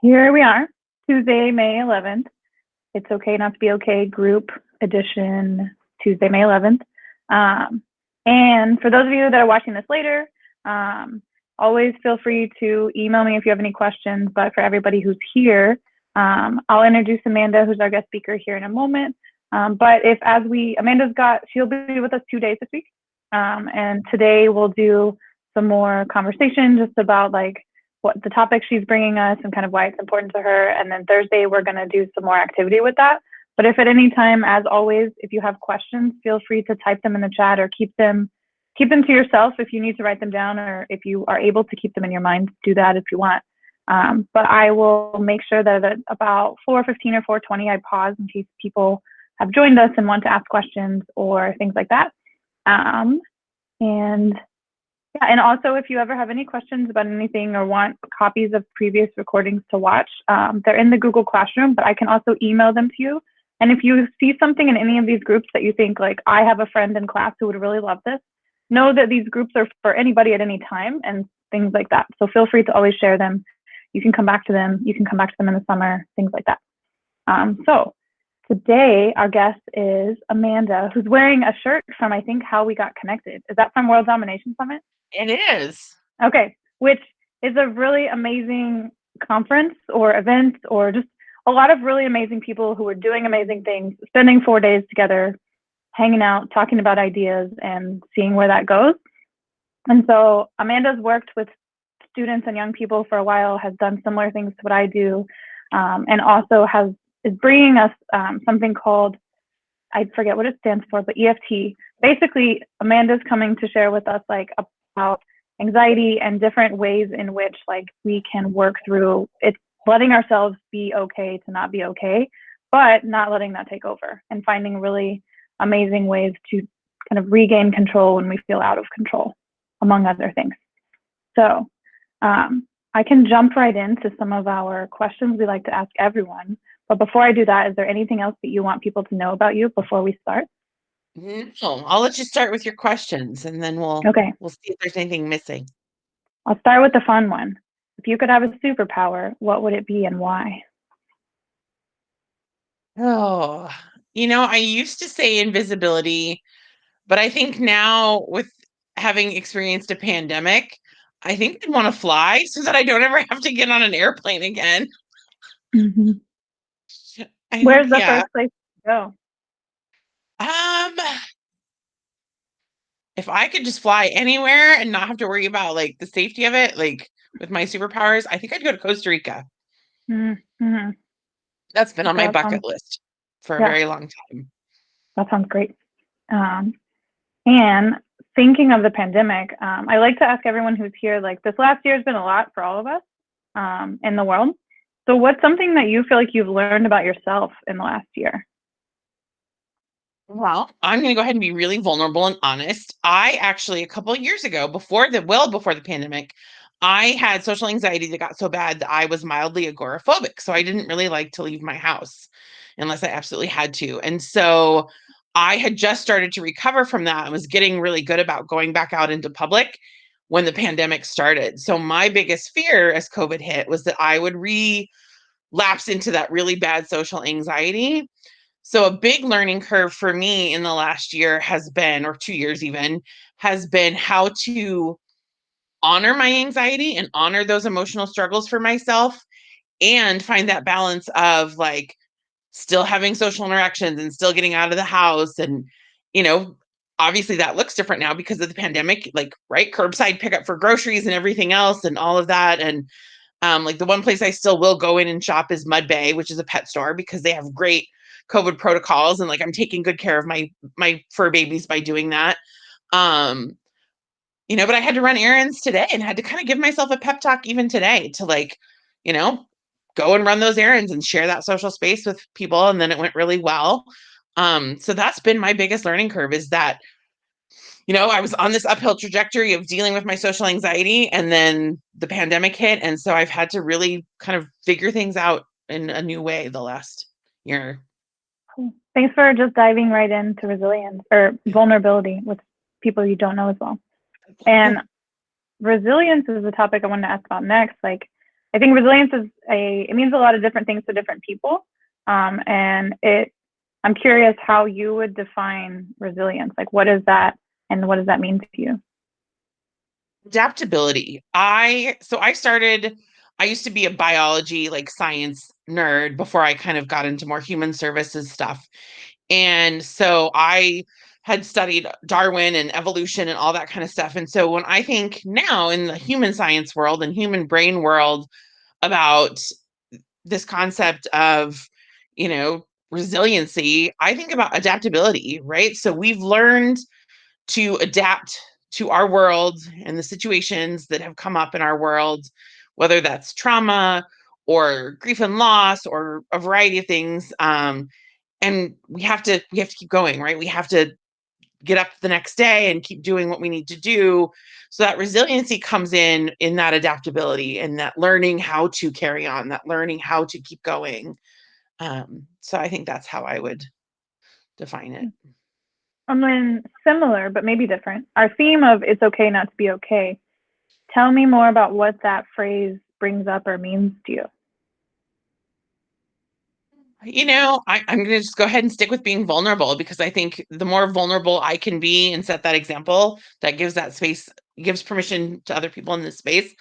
Here we are, Tuesday, May 11th. It's okay not to be okay, group edition, Tuesday, May 11th. And for those of you that are watching this later, um, always feel free to email me if you have any questions. But for everybody who's here, I'll introduce Amanda, who's our guest speaker here in a moment. But if she'll be with us 2 days this week. And today we'll do some more conversation just about like what the topic she's bringing us and kind of why it's important to her. And then Thursday, we're going to do some more activity with that. But if at any time, as always, if you have questions, feel free to type them in the chat or keep them to yourself if you need to write them down, or if you are able to keep them in your mind, do that if you want. But I will make sure that at about 4:15 or 4:20, I pause in case people have joined us and want to ask questions or things like that. And yeah, and also if you ever have any questions about anything or want copies of previous recordings to watch, they're in the Google Classroom, but I can also email them to you. And if you see something in any of these groups that you think like, I have a friend in class who would really love this, know that these groups are for anybody at any time and things like that. So feel free to always share them. You can come back to them. You can come back to them in the summer, things like that. So today, our guest is Amanda, who's wearing a shirt from, I think, How We Got Connected. Is that from World Domination Summit? It is. Okay, which is a really amazing conference or event, or just a lot of really amazing people who are doing amazing things, spending 4 days together, hanging out, talking about ideas, and seeing where that goes. And so Amanda's worked with students and young people for a while, has done similar things to what I do, and also is bringing us something called, I forget what it stands for, but EFT. Basically, Amanda's coming to share with us like about anxiety and different ways in which like we can work through it, letting ourselves be okay to not be okay, but not letting that take over, and finding really amazing ways to kind of regain control when we feel out of control, among other things. So I can jump right into some of our questions we like to ask everyone. But before I do that, is there anything else that you want people to know about you before we start? No, I'll let you start with your questions, and then we'll see if there's anything missing. I'll start with the fun one. If you could have a superpower, what would it be and why? Oh, I used to say invisibility, but I think now with having experienced a pandemic, I think I'd want to fly so that I don't ever have to get on an airplane again. Mm-hmm. Where's the first place to go? If I could just fly anywhere and not have to worry about like the safety of it, like with my superpowers, I think I'd go to Costa Rica. Mm-hmm. That's been on my bucket list for a very long time. That sounds great. And thinking of the pandemic, I like to ask everyone who's here, like this last year has been a lot for all of us in the world. So what's something that you feel like you've learned about yourself in the last year? Well, I'm going to go ahead and be really vulnerable and honest. I actually, a couple of years ago, before the pandemic, I had social anxiety that got so bad that I was mildly agoraphobic. So I didn't really like to leave my house unless I absolutely had to. And so I had just started to recover from that and was getting really good about going back out into public when the pandemic started. So my biggest fear as COVID hit was that I would relapse into that really bad social anxiety. So a big learning curve for me in the last year has been, or 2 years even, has been how to honor my anxiety and honor those emotional struggles for myself and find that balance of like still having social interactions and still getting out of the house. And, obviously that looks different now because of the pandemic, like, right, curbside pickup for groceries and everything else and all of that. And like the one place I still will go in and shop is Mud Bay, which is a pet store, because they have great COVID protocols, and like I'm taking good care of my fur babies by doing that. But I had to run errands today and had to kind of give myself a pep talk even today to like, go and run those errands and share that social space with people. And then it went really well. So that's been my biggest learning curve, is that, I was on this uphill trajectory of dealing with my social anxiety, and then the pandemic hit. And so I've had to really kind of figure things out in a new way the last year. Thanks for just diving right into resilience or vulnerability with people you don't know as well. And resilience is the topic I wanted to ask about next. Like, I think resilience is it means a lot of different things to different people. And I'm curious how you would define resilience. Like, what is that and what does that mean to you? Adaptability. I used to be a biology, like science nerd before I kind of got into more human services stuff. And so I had studied Darwin and evolution and all that kind of stuff. And so when I think now in the human science world and human brain world about this concept of, resiliency, I think about adaptability, right? So we've learned to adapt to our world and the situations that have come up in our world, whether that's trauma or grief and loss or a variety of things. And we have to keep going, right? We have to get up the next day and keep doing what we need to do. So that resiliency comes in that adaptability and that learning how to carry on, that learning how to keep going. So I think that's how I would define it. I mean, similar, but maybe different. Our theme of it's okay not to be okay. Tell me more about what that phrase brings up or means to you. I'm going to just go ahead and stick with being vulnerable because I think the more vulnerable I can be and set that example, that gives that space, gives permission to other people in this space.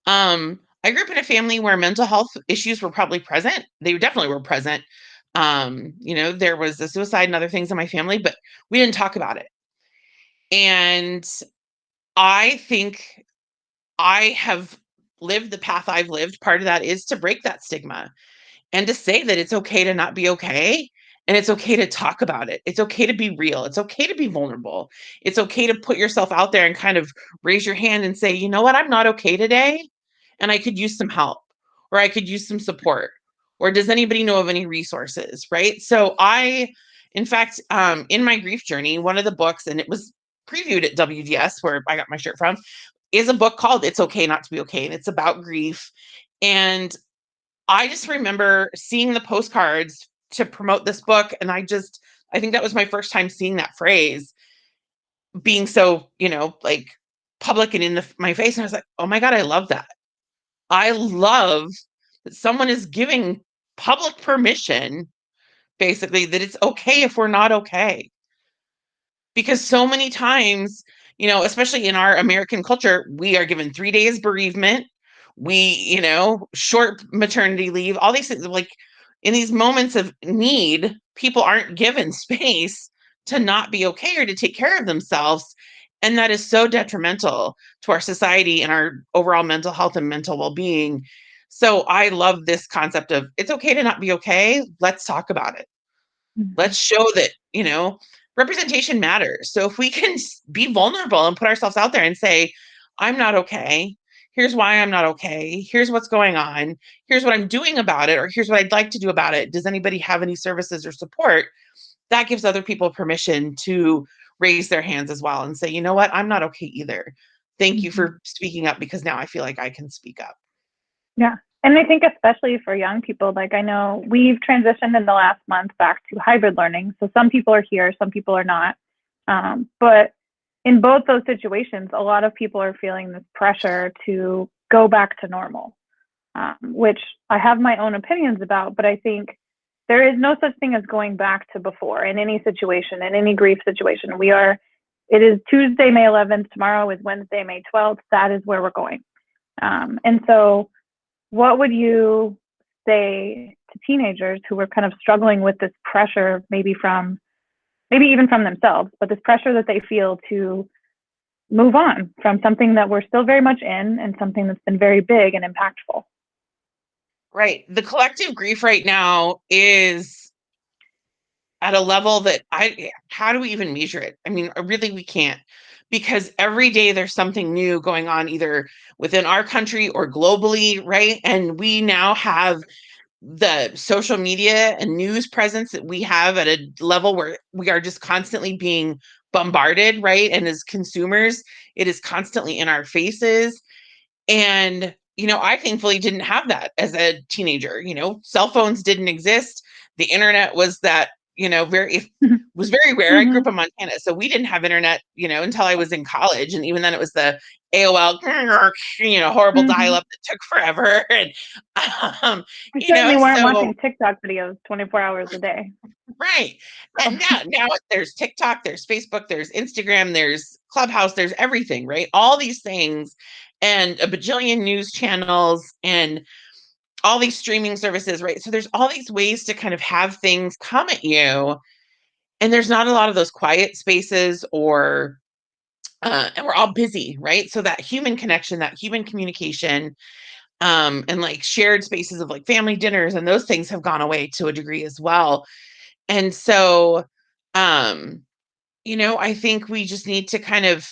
I grew up in a family where mental health issues were probably present. They definitely were present. There was a suicide and other things in my family, but we didn't talk about it. And I think I have lived the path I've lived. Part of that is to break that stigma and to say that it's okay to not be okay. And it's okay to talk about it. It's okay to be real. It's okay to be vulnerable. It's okay to put yourself out there and kind of raise your hand and say, you know what, I'm not okay today. And I could use some help or I could use some support. Or does anybody know of any resources? Right. So in fact, in my grief journey, one of the books, and it was previewed at WDS where I got my shirt from, is a book called It's Okay Not to Be Okay. And it's about grief. And I just remember seeing the postcards to promote this book. And I think that was my first time seeing that phrase being so, like public and in my face. And I was like, oh my God, I love that. I love that someone is giving public permission, basically, that it's okay if we're not okay. Because so many times, especially in our American culture, we are given 3 days bereavement. Short maternity leave, all these things. Like in these moments of need, people aren't given space to not be okay or to take care of themselves. And that is so detrimental to our society and our overall mental health and mental well being. So I love this concept of it's okay to not be okay. Let's talk about it. Mm-hmm. Let's show that, representation matters. So if we can be vulnerable and put ourselves out there and say, I'm not okay. Here's why I'm not okay. Here's what's going on. Here's what I'm doing about it, or here's what I'd like to do about it. Does anybody have any services or support? That gives other people permission to raise their hands as well and say, you know what? I'm not okay either. Thank you Mm-hmm. for speaking up because now I feel like I can speak up. Yeah. And I think especially for young people, like I know we've transitioned in the last month back to hybrid learning. So some people are here, some people are not. But in both those situations, a lot of people are feeling this pressure to go back to normal, which I have my own opinions about. But I think there is no such thing as going back to before in any situation, in any grief situation. It is Tuesday, May 11th. Tomorrow is Wednesday, May 12th. That is where we're going. And so, what would you say to teenagers who are kind of struggling with this pressure, maybe even from themselves, but this pressure that they feel to move on from something that we're still very much in and something that's been very big and impactful? Right. The collective grief right now is at a level that how do we even measure it? I mean, really, we can't, because every day there's something new going on either within our country or globally, right? And we now have the social media and news presence that we have at a level where we are just constantly being bombarded, right? And as consumers, it is constantly in our faces. And, I thankfully didn't have that as a teenager. Cell phones didn't exist. The internet was that, very was very rare. I grew Mm-hmm. up in Montana, so we didn't have internet, until I was in college. And even then it was the AOL, horrible Mm-hmm. dial-up that took forever. And, um, We certainly weren't so watching TikTok videos 24 hours a day. right. And now there's TikTok, there's Facebook, there's Instagram, there's Clubhouse, there's everything, right? All these things and a bajillion news channels and all these streaming services, right? So there's all these ways to kind of have things come at you. And there's not a lot of those quiet spaces and we're all busy, right? So that human connection, that human communication, and like shared spaces of like family dinners and those things have gone away to a degree as well. And so, um, I think we just need to kind of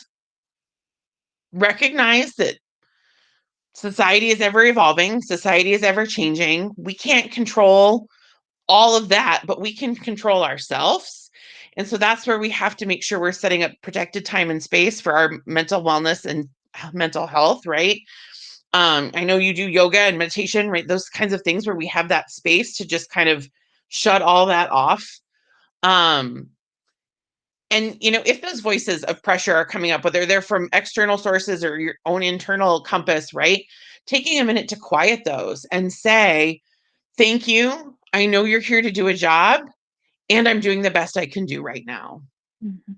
recognize that society is ever evolving, society is ever changing. We can't control all of that, but we can control ourselves. And so that's where we have to make sure we're setting up protected time and space for our mental wellness and mental health, right? I know you do yoga and meditation, right? Those kinds of things where we have that space to just kind of shut all that off. Um, And, if those voices of pressure are coming up, whether they're from external sources or your own internal compass, right? Taking a minute to quiet those and say, thank you. I know you're here to do a job and I'm doing the best I can do right now. Mm-hmm. And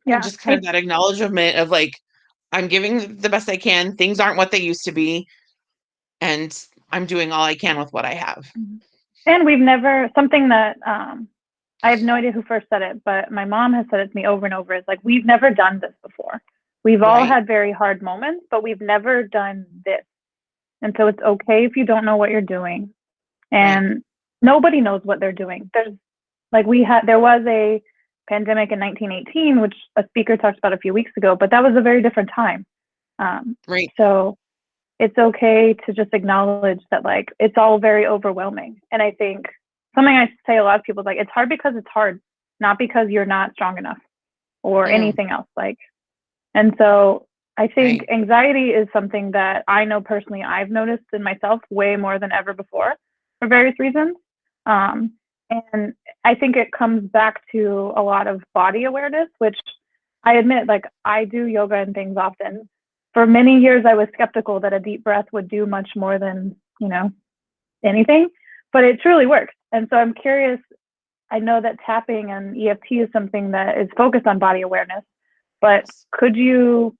Yeah. just kind of that acknowledgement of like, I'm giving the best I can. Things aren't what they used to be. And I'm doing all I can with what I have. And we've never, something that I have no idea who first said it, but my mom has said it to me over and over, is like, we've never done this before. We've all Right. had very hard moments, but we've never done this. And so it's okay if you don't know what you're doing. Right. And nobody knows what they're doing. There was a pandemic in 1918, which a speaker talked about a few weeks ago, but that was a very different time. Right. So it's okay to just acknowledge that, like, it's all very overwhelming. And I think something I say a lot of people is like, it's hard because it's hard, not because you're not strong enough or Mm, anything else. Like, and so I think right. anxiety is something that I know personally I've noticed in myself way more than ever before for various reasons. Um, and I think it comes back to a lot of body awareness, which I admit, like, I do yoga and things often. For many years, I was skeptical that a deep breath would do much more than, anything, but it truly works. And so I'm curious. I know that tapping and EFT is something that is focused on body awareness, but Yes. could you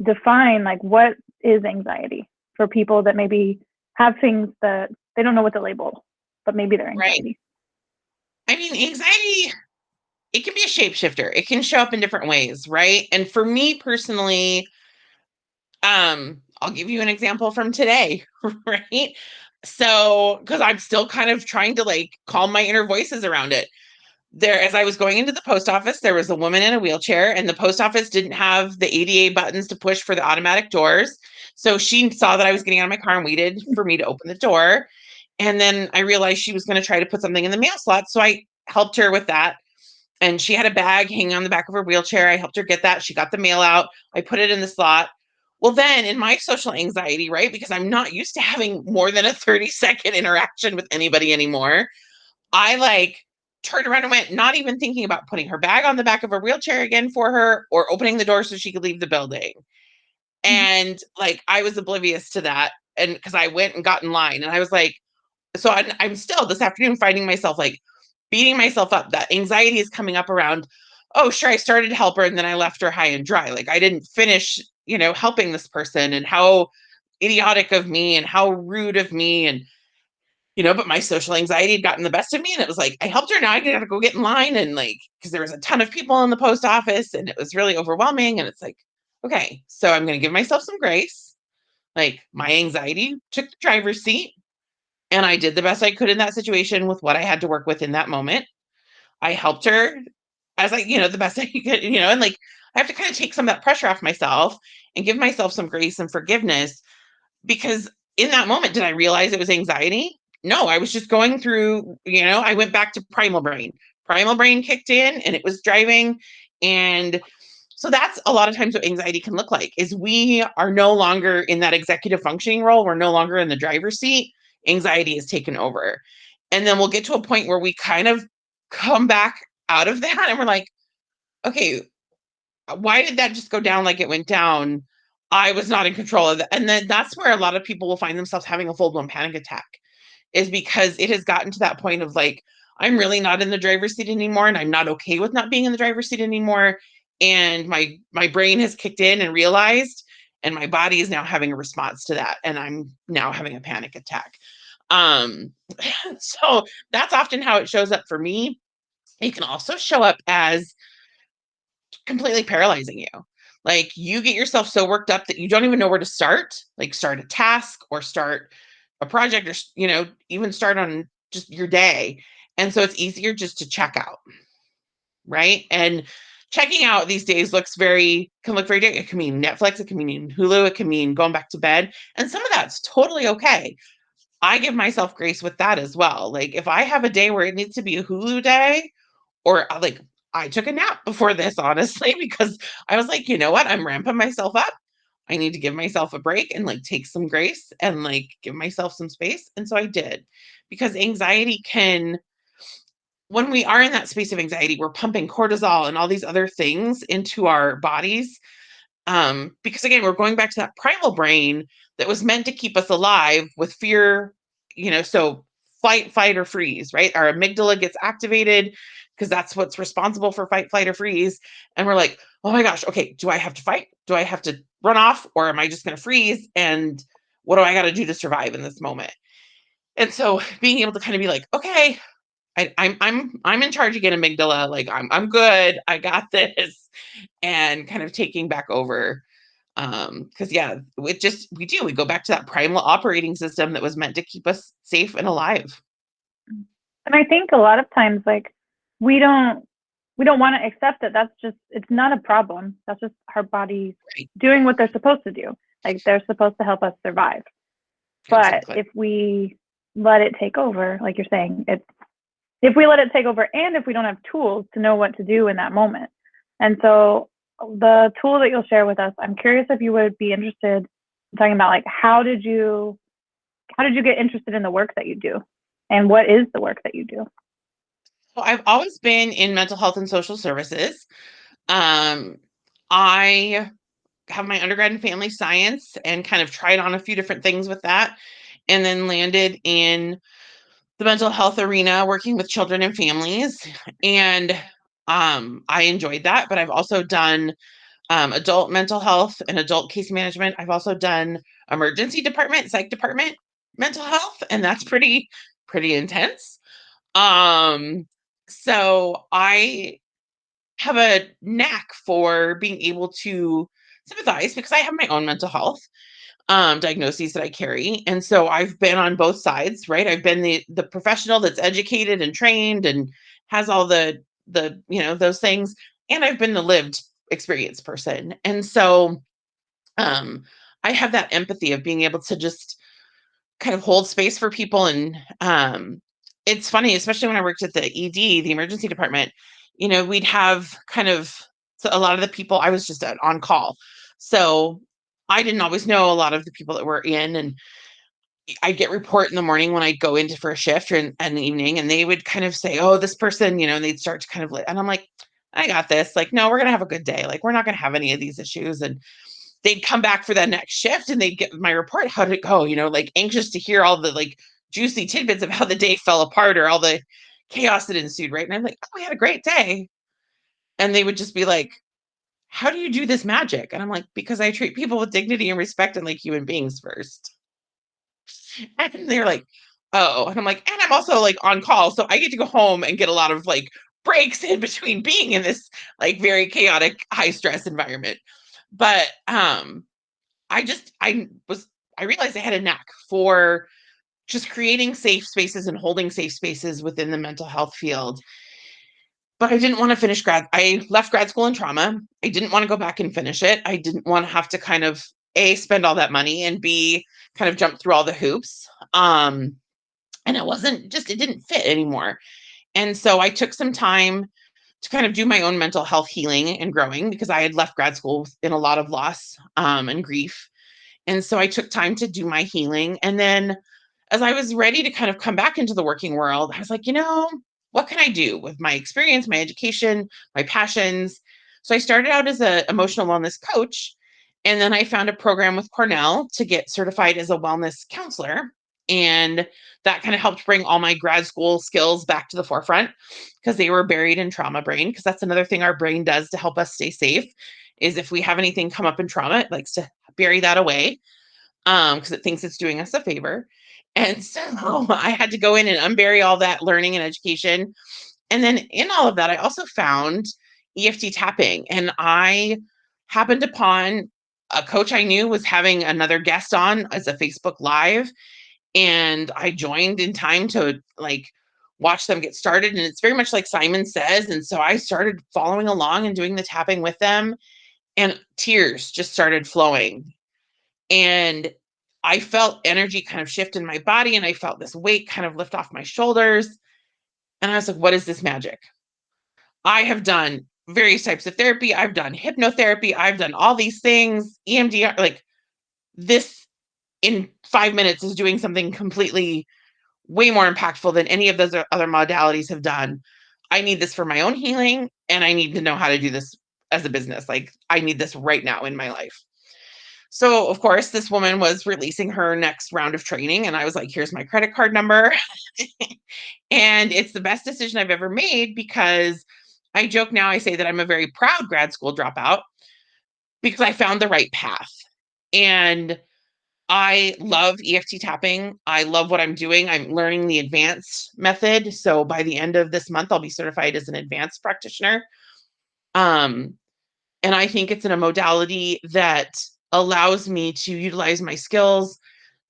define, like, what is anxiety for people that maybe have things that they don't know what to label, but maybe they're Right. anxiety? I mean, anxiety, it can be a shapeshifter. It can show up in different ways, right? And for me personally, I'll give you an example from today, right? So, because I'm still kind of trying to like calm my inner voices around it. There, as I was going into the post office, there was a woman in a wheelchair, and the post office didn't have the ADA buttons to push for the automatic doors. So she saw that I was getting out of my car and waited for me to open the door. And then I realized she was going to try to put something in the mail slot. So I helped her with that. And she had a bag hanging on the back of her wheelchair. I helped her get that. She got the mail out. I put it in the slot. Well, then in my social anxiety, right? Because I'm not used to having more than a 30-second interaction with anybody anymore. I like turned around and went, not even thinking about putting her bag on the back of her wheelchair again for her or opening the door so she could leave the building. And like I was oblivious to that. And because I went and got in line and I was like, so I'm still this afternoon finding myself like beating myself up. That anxiety is coming up around, oh, sure, I started to help her and then I left her high and dry. Like I didn't finish, helping this person and how idiotic of me and how rude of me. And, but my social anxiety had gotten the best of me. And it was like, I helped her. Now I got to go get in line. And like, because there was a ton of people in the post office and it was really overwhelming. And it's like, okay, so I'm going to give myself some grace. Like my anxiety took the driver's seat and I did the best I could in that situation with what I had to work with in that moment. I helped her as the best I could, and like I have to kind of take some of that pressure off myself and give myself some grace and forgiveness because in that moment, did I realize it was anxiety? No, I was just going through, I went back to primal brain. Primal brain kicked in and it was driving. And so that's a lot of times what anxiety can look like is we are no longer in that executive functioning role. We're no longer in the driver's seat. Anxiety is taken over. And then we'll get to a point where we kind of come back out of that and we're like, okay, why did that just go down like it went down? I was not in control of that. And then that's where a lot of people will find themselves having a full-blown panic attack, is because it has gotten to that point of like, I'm really not in the driver's seat anymore, and I'm not okay with not being in the driver's seat anymore. And my brain has kicked in and realized, and my body is now having a response to that, and I'm now having a panic attack. Um, so that's often how it shows up for me. It can also show up as completely paralyzing you. Like you get yourself so worked up that you don't even know where to start, like start a task or start a project, or, even start on just your day. And so it's easier just to check out, right? And checking out these days can look very different. It can mean Netflix, it can mean Hulu, it can mean going back to bed. And some of that's totally okay. I give myself grace with that as well. Like if I have a day where it needs to be a Hulu day, or like I took a nap before this, honestly, because I was like, you know what? I'm ramping myself up. I need to give myself a break and like take some grace and like give myself some space. And so I did, because anxiety can, when we are in that space of anxiety, we're pumping cortisol and all these other things into our bodies. Because again, we're going back to that primal brain that was meant to keep us alive with fear, so fight, flight, or freeze, right? Our amygdala gets activated because that's what's responsible for fight, flight, or freeze. And we're like, oh my gosh, okay, do I have to fight? Do I have to run off? Or am I just going to freeze? And what do I got to do to survive in this moment? And so being able to kind of be like, okay, I'm in charge again, amygdala. Like I'm good. I got this, and kind of taking back over. Because yeah, we go back to that primal operating system that was meant to keep us safe and alive. And I think a lot of times, like, we don't we don't want to accept that it's not a problem. That's just our bodies Right. doing what they're supposed to do. Like they're supposed to help us survive. But Exactly. if we let it take over, like you're saying, if we let it take over, and if we don't have tools to know what to do in that moment. And so the tool that you'll share with us, I'm curious if you would be interested in talking about, like, how did you get interested in the work that you do, and what is the work that you do? So I've always been in mental health and social services. Um, I have my undergrad in family science and kind of tried on a few different things with that, and then landed in the mental health arena working with children and families. And I enjoyed that, but I've also done adult mental health and adult case management. I've also done emergency department, psych department mental health, and that's pretty intense. Um, so I have a knack for being able to sympathize because I have my own mental health diagnoses that I carry. And so I've been on both sides, right? I've been the professional that's educated and trained and has all the those things. And I've been the lived experience person. And so um I have that empathy of being able to just kind of hold space for people. And it's funny, especially when I worked at the ED, the emergency department, we'd have kind of, so a lot of the people, I was just on call. So I didn't always know a lot of the people that were in, and I'd get report in the morning when I'd go into for a shift, or in the evening, and they would kind of say, oh, this person, and they'd start to kind of, and I'm like, I got this. Like, no, we're going to have a good day. Like, we're not going to have any of these issues. And they'd come back for that next shift and they'd get my report. How did it go? Like anxious to hear all the like juicy tidbits of how the day fell apart or all the chaos that ensued. Right. And I'm like, oh, we had a great day. And they would just be like, how do you do this magic? And I'm like, because I treat people with dignity and respect and like human beings first. And they're like, oh, and I'm like, and I'm also like on call. So I get to go home and get a lot of like breaks in between being in this like very chaotic, high stress environment. But I realized I had a knack for just creating safe spaces and holding safe spaces within the mental health field. But I didn't want to finish I left grad school in trauma. I didn't want to go back and finish it. I didn't want to have to kind of A, spend all that money, and B, kind of jump through all the hoops. And it didn't fit anymore. And so I took some time to kind of do my own mental health healing and growing, because I had left grad school in a lot of loss and grief. And so I took time to do my healing. And then as I was ready to kind of come back into the working world, I was like, what can I do with my experience, my education, my passions? So I started out as an emotional wellness coach. And then I found a program with Cornell to get certified as a wellness counselor. And that kind of helped bring all my grad school skills back to the forefront because they were buried in trauma brain. Because that's another thing our brain does to help us stay safe is if we have anything come up in trauma, it likes to bury that away because it thinks it's doing us a favor. And so I had to go in and unbury all that learning and education. And then in all of that, I also found EFT tapping. And I happened upon a coach I knew was having another guest on as a Facebook Live. And I joined in time to like watch them get started. And it's very much like Simon says. And so I started following along and doing the tapping with them. And tears just started flowing. And I felt energy kind of shift in my body. And I felt this weight kind of lift off my shoulders. And I was like, what is this magic? I have done various types of therapy. I've done hypnotherapy. I've done all these things, EMDR, like this in 5 minutes is doing something completely way more impactful than any of those other modalities have done. I need this for my own healing and I need to know how to do this as a business. Like I need this right now in my life. So, of course, this woman was releasing her next round of training. And I was like, here's my credit card number. And it's the best decision I've ever made because I joke now, I say that I'm a very proud grad school dropout because I found the right path. And I love EFT tapping. I love what I'm doing. I'm learning the advanced method. So by the end of this month, I'll be certified as an advanced practitioner. Um, and I think it's in a modality that allows me to utilize my skills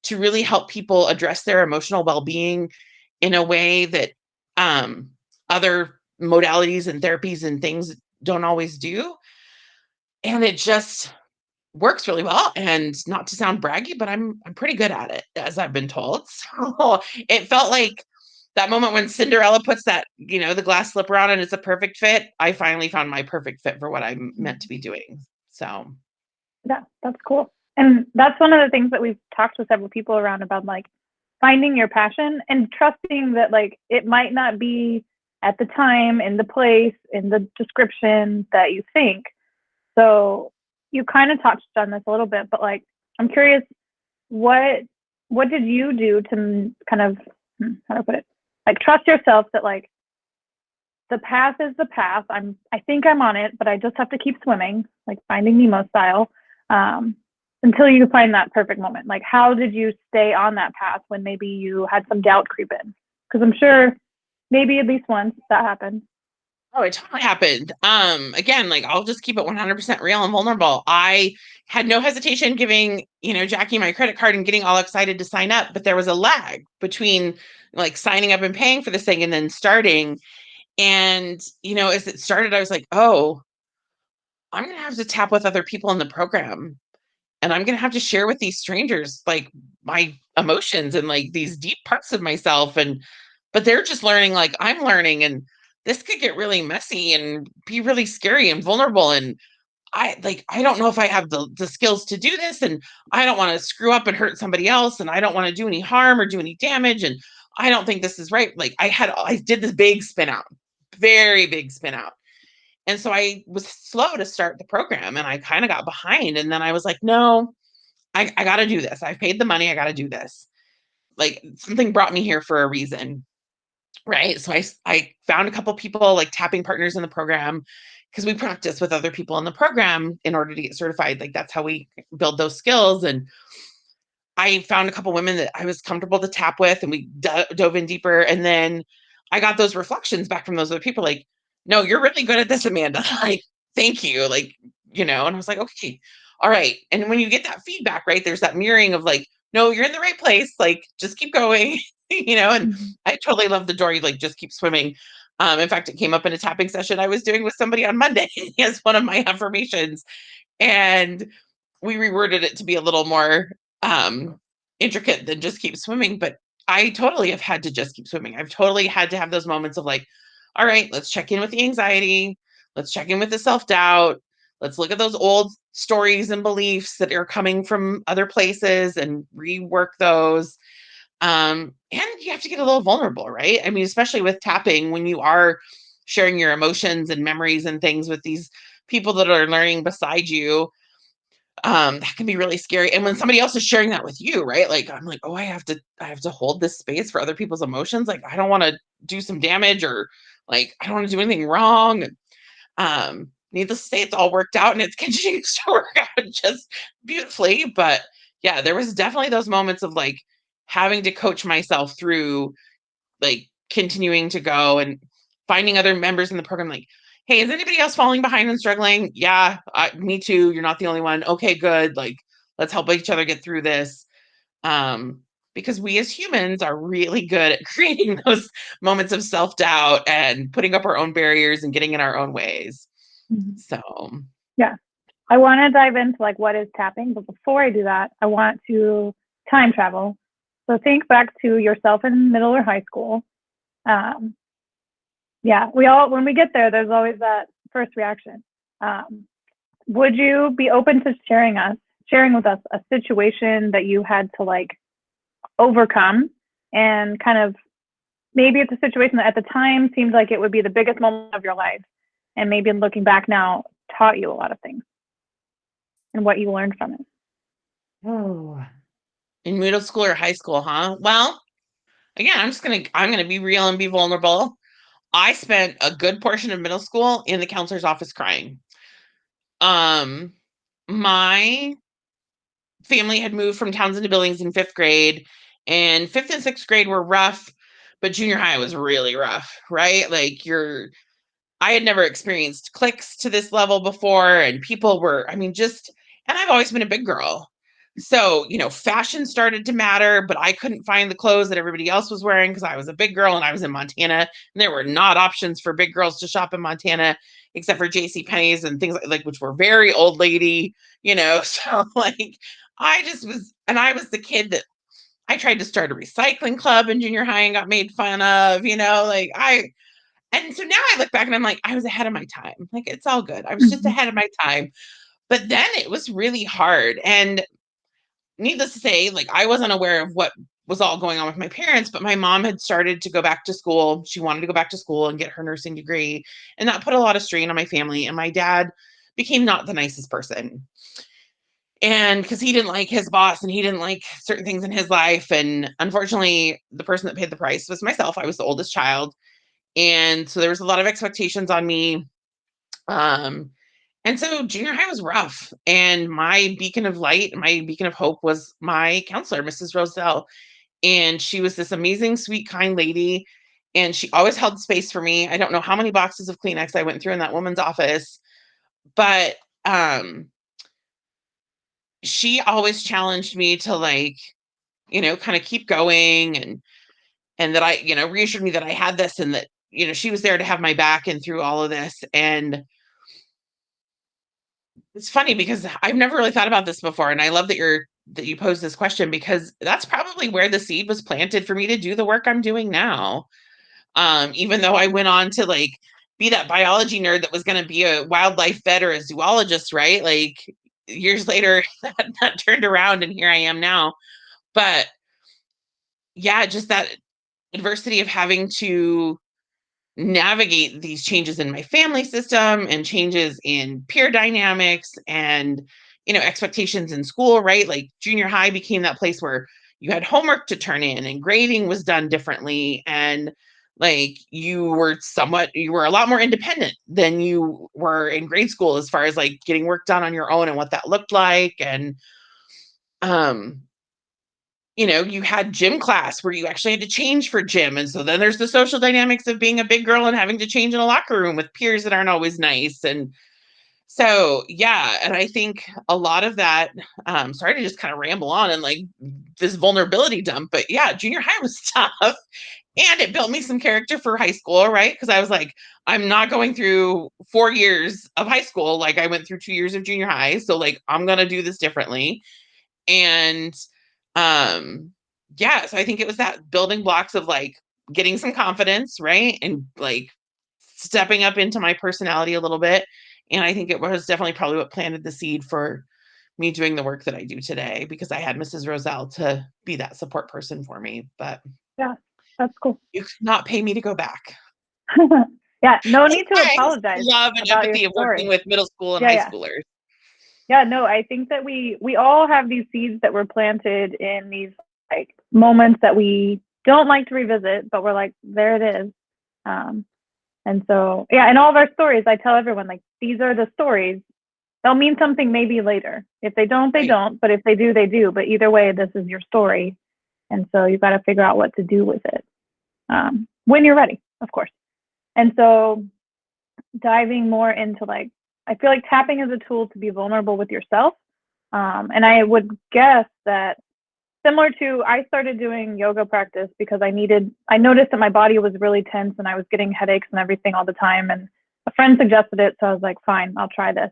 to really help people address their emotional well-being in a way that other modalities and therapies and things don't always do. And it just works really well. And not to sound braggy, but I'm pretty good at it, as I've been told. So it felt like that moment when Cinderella puts that, the glass slipper on and it's a perfect fit. I finally found my perfect fit for what I'm meant to be doing. So Yeah, that's cool. And that's one of the things that we've talked with several people around about, like finding your passion and trusting that like it might not be at the time, in the place, in the description that you think. So you kind of touched on this a little bit, but like I'm curious, what what did you do to kind of how to put it, like trust yourself that like the path is the path. I think I'm on it, but I just have to keep swimming, like Finding Nemo style, um, until you find that perfect moment. Like, how did you stay on that path when maybe you had some doubt creep in? Because I'm sure maybe at least once that happened. oh, it totally happened. Again, like I'll just keep it 100% real and vulnerable. I had no hesitation giving, Jackie my credit card and getting all excited to sign up, but there was a lag between like signing up and paying for this thing and then starting. And, as it started, I was like, oh, I'm going to have to tap with other people in the program and I'm going to have to share with these strangers like my emotions and like these deep parts of myself. But they're just learning like I'm learning. And this could get really messy and be really scary and vulnerable. And I don't know if I have the skills to do this. And I don't want to screw up and hurt somebody else. And I don't want to do any harm or do any damage. And I don't think this is right. Like I did this big spin out, very big spin out. And so I was slow to start the program and I kind of got behind. And then I was like, no, I got to do this. I've paid the money. I got to do this. Like something brought me here for a reason. Right. So I found a couple people like tapping partners in the program because we practice with other people in the program in order to get certified. Like that's how we build those skills. And I found a couple women that I was comfortable to tap with and we dove in deeper. And then I got those reflections back from those other people like, no, you're really good at this, Amanda. Like, thank you. Like, and I was like, okay, all right. And when you get that feedback, right, there's that mirroring of like, no, you're in the right place. Like, just keep going, and Mm-hmm. I totally love the Dory, like, just keep swimming. In fact, it came up in a tapping session I was doing with somebody on Monday as one of my affirmations. And we reworded it to be a little more intricate than just keep swimming. But I totally have had to just keep swimming. I've totally had to have those moments of like, all right, let's check in with the anxiety. Let's check in with the self-doubt. Let's look at those old stories and beliefs that are coming from other places and rework those. And you have to get a little vulnerable, right? I mean, especially with tapping, when you are sharing your emotions and memories and things with these people that are learning beside you, that can be really scary. And when somebody else is sharing that with you, right? Like I'm like, oh, I have to hold this space for other people's emotions. Like I don't want to do some damage, or like I don't want to do anything wrong. Needless to say, it's all worked out and it's continues to work out just beautifully. But yeah, there was definitely those moments of like having to coach myself through like continuing to go and finding other members in the program like, hey, is anybody else falling behind and struggling? Yeah, me too. You're not the only one. Okay, good. Like, let's help each other get through this. Um, because we as humans are really good at creating those moments of self-doubt and putting up our own barriers and getting in our own ways. Mhm. So, Yeah. I want to dive into like what is tapping, but before I do that, I want to time travel. So think back to yourself in middle or high school. Um, yeah, we all when we get there, there's always that first reaction. Um, would you be open to sharing with us a situation that you had to like overcome, and kind of maybe it's a situation that at the time seemed like it would be the biggest moment of your life, and maybe looking back now taught you a lot of things and what you learned from it. oh, in middle school or high school, huh? Well, again, I'm gonna be real and be vulnerable. I spent a good portion of middle school in the counselor's office crying. Um, my family had moved from Townsend to Billings in fifth grade, and fifth and sixth grade were rough, but junior high was really rough, right? Like I had never experienced cliques to this level before, and people were, I mean, just, and I've always been a big girl. So, fashion started to matter, but I couldn't find the clothes that everybody else was wearing because I was a big girl and I was in Montana. And there were not options for big girls to shop in Montana except for J.C. Penney's and things like which were very old lady. So like I just was, and I was the kid that I tried to start a recycling club in junior high and got made fun of, like and so now I look back and I'm like, I was ahead of my time. Like, it's all good. I was just Mm-hmm. ahead of my time. But then it was really hard. And needless to say, like, I wasn't aware of what was all going on with my parents, but my mom had started to go back to school. She wanted to go back to school and get her nursing degree. And that put a lot of strain on my family. And my dad became not the nicest person. And because he didn't like his boss and he didn't like certain things in his life. And unfortunately, the person that paid the price was myself. I was the oldest child. And so there was a lot of expectations on me. Um, and so junior high was rough. And my beacon of light, my beacon of hope was my counselor, Mrs. Roselle. And she was this amazing, sweet, kind lady. And she always held space for me. I don't know how many boxes of Kleenex I went through in that woman's office, but um, she always challenged me to kind of keep going, and that reassured me that I had this, and that, she was there to have my back and through all of this. And it's funny because I've never really thought about this before, and I love that you posed this question, because that's probably where the seed was planted for me to do the work I'm doing now. Even though I went on to like be that biology nerd that was going to be a wildlife vet or a zoologist, right? Like years later, that turned around, and here I am now. But yeah, just that adversity of having to navigate these changes in my family system and changes in peer dynamics and expectations in school, right? Like junior high became that place where you had homework to turn in and grading was done differently, and like you were a lot more independent than you were in grade school as far as like getting work done on your own and what that looked like. And um you had gym class where you actually had to change for gym. And so then there's the social dynamics of being a big girl and having to change in a locker room with peers that aren't always nice. And so, yeah. And I think a lot of that, sorry to just kind of ramble on and like this vulnerability dump, but yeah, junior high was tough. And it built me some character for high school, right? Because I was like, I'm not going through 4 years of high school. Like I went through 2 years of junior high. So like, I'm going to do this differently. And um yeah, so I think it was that building blocks of like getting some confidence, right? And like stepping up into my personality a little bit. And I think it was definitely probably what planted the seed for me doing the work that I do today because I had Mrs. Roselle to be that support person for me. But Yeah, that's cool. you could not pay me to go back. Yeah, no need to I have apologize love and about your empathy of working story. with middle school and Yeah, high yeah. schoolers. Yeah, no, I think that we all have these seeds that were planted in these like moments that we don't like to revisit, but we're like, there it is. Um, and so, yeah, in all of our stories, I tell everyone like these are the stories. They'll mean something maybe later. If they don't, they Right. don't. But if they do, they do. But either way, this is your story, and so you've got to figure out what to do with it when you're ready, of course. And so, diving more into like, I feel like tapping is a tool to be vulnerable with yourself. And I would guess that similar to, I started doing yoga practice because I noticed that my body was really tense and I was getting headaches and everything all the time. And a friend suggested it. So I was like, fine, I'll try this.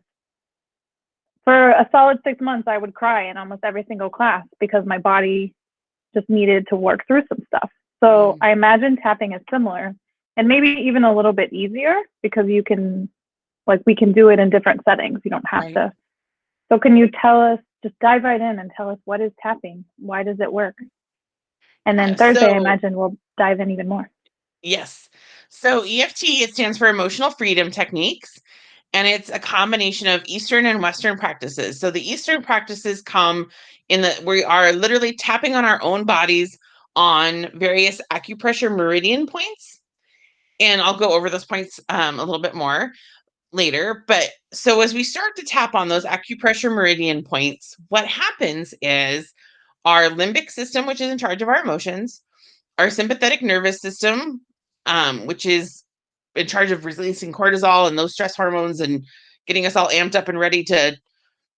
For a solid 6 months, I would cry in almost every single class because my body just needed to work through some stuff. So I imagine tapping is similar and maybe even a little bit easier because you can, like, we can do it in different settings. You don't have Right. to. So can you tell us, just dive right in and tell us what is tapping? Why does it work? And then Thursday, I So imagine we'll dive in even more. yes. So EFT, it stands for Emotional Freedom Techniques, and it's a combination of Eastern and Western practices. So the Eastern practices come in that we are literally tapping on our own bodies on various acupressure meridian points. And I'll go over those points a little bit more later. But so as we start to tap on those acupressure meridian points, what happens is our limbic system, which is in charge of our emotions, our sympathetic nervous system, which is in charge of releasing cortisol and those stress hormones and getting us all amped up and ready to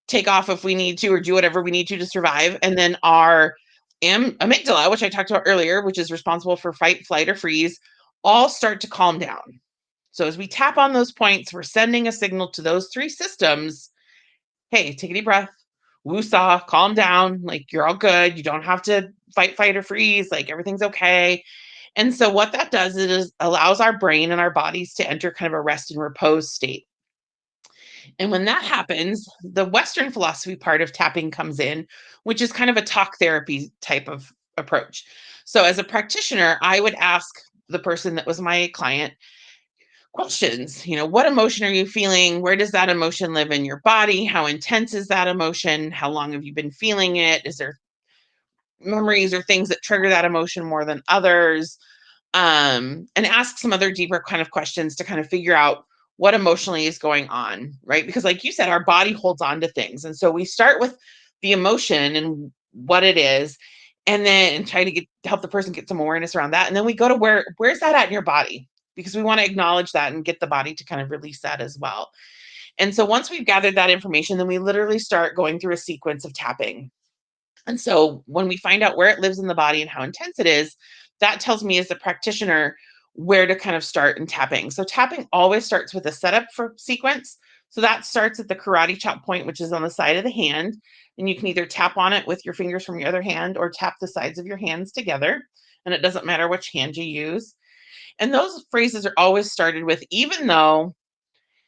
take off if we need to or do whatever we need to survive. And then our amygdala, which I talked about earlier, which is responsible for fight, flight, or freeze, all start to calm down. So as we tap on those points, we're sending a signal to those three systems. Hey, take a deep breath. Woosah, calm down. Like, you're all good. You don't have to fight, fight, or freeze. Like, everything's okay. And so what that does is allows our brain and our bodies to enter kind of a rest and repose state. And when that happens, the Western philosophy part of tapping comes in, which is kind of a talk therapy type of approach. So as a practitioner, I would ask the person that was my client questions. What emotion are you feeling? Where does that emotion live in your body? How intense is that emotion? How long have you been feeling it? Is there memories or things that trigger that emotion more than others? And ask some other deeper kind of questions to kind of figure out what emotionally is going on, right? Because like you said, our body holds on to things. And so we start with the emotion and what it is, and then try to help the person get some awareness around that. And then we go to where's that at in your body? Because we want to acknowledge that and get the body to kind of release that as well. And so once we've gathered that information, then we literally start going through a sequence of tapping. And so when we find out where it lives in the body and how intense it is, that tells me as a practitioner where to kind of start in tapping. So tapping always starts with a setup for sequence. So that starts at the karate chop point, which is on the side of the hand. And you can either tap on it with your fingers from your other hand or tap the sides of your hands together. And it doesn't matter which hand you use. And those phrases are always started with even though.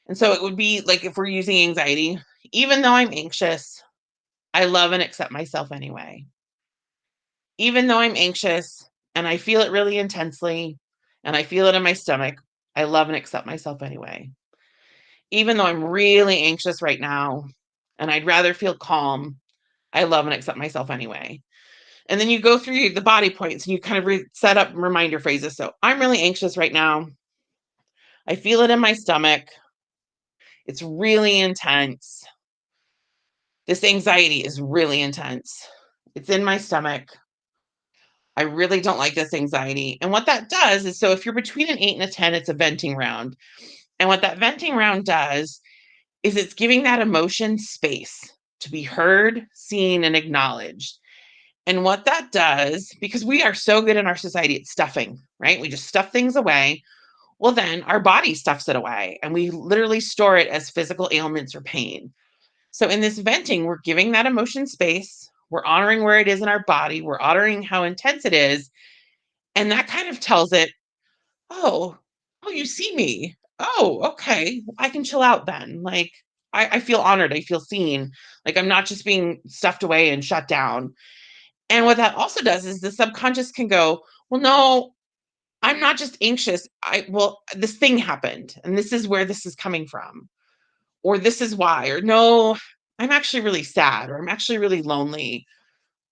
And so it would be like if we're using anxiety, even though I'm anxious, I love and accept myself anyway. Even though I'm anxious and I feel it really intensely and I feel it in my stomach, I love and accept myself anyway. Even though I'm really anxious right now and I'd rather feel calm, I love and accept myself anyway. And then you go through the body points and you kind of set up reminder phrases. So I'm really anxious right now. I feel it in my stomach. It's really intense. This anxiety is really intense. It's in my stomach. I really don't like this anxiety. And what that does is, so if you're between an 8 and a 10, it's a venting round. And what that venting round does is it's giving that emotion space to be heard, seen, and acknowledged. And what that does, because we are so good in our society at stuffing, right? We just stuff things away. Well, then our body stuffs it away and we literally store it as physical ailments or pain. So in this venting, we're giving that emotion space. We're honoring where it is in our body. We're honoring how intense it is. And that kind of tells it, oh, you see me. Oh, okay. I can chill out then. Like, I feel honored. I feel seen. Like I'm not just being stuffed away and shut down. And what that also does is the subconscious can go, well, no, I'm not just anxious. Well, this thing happened and this is where this is coming from, or this is why, or no, I'm actually really sad, or I'm actually really lonely,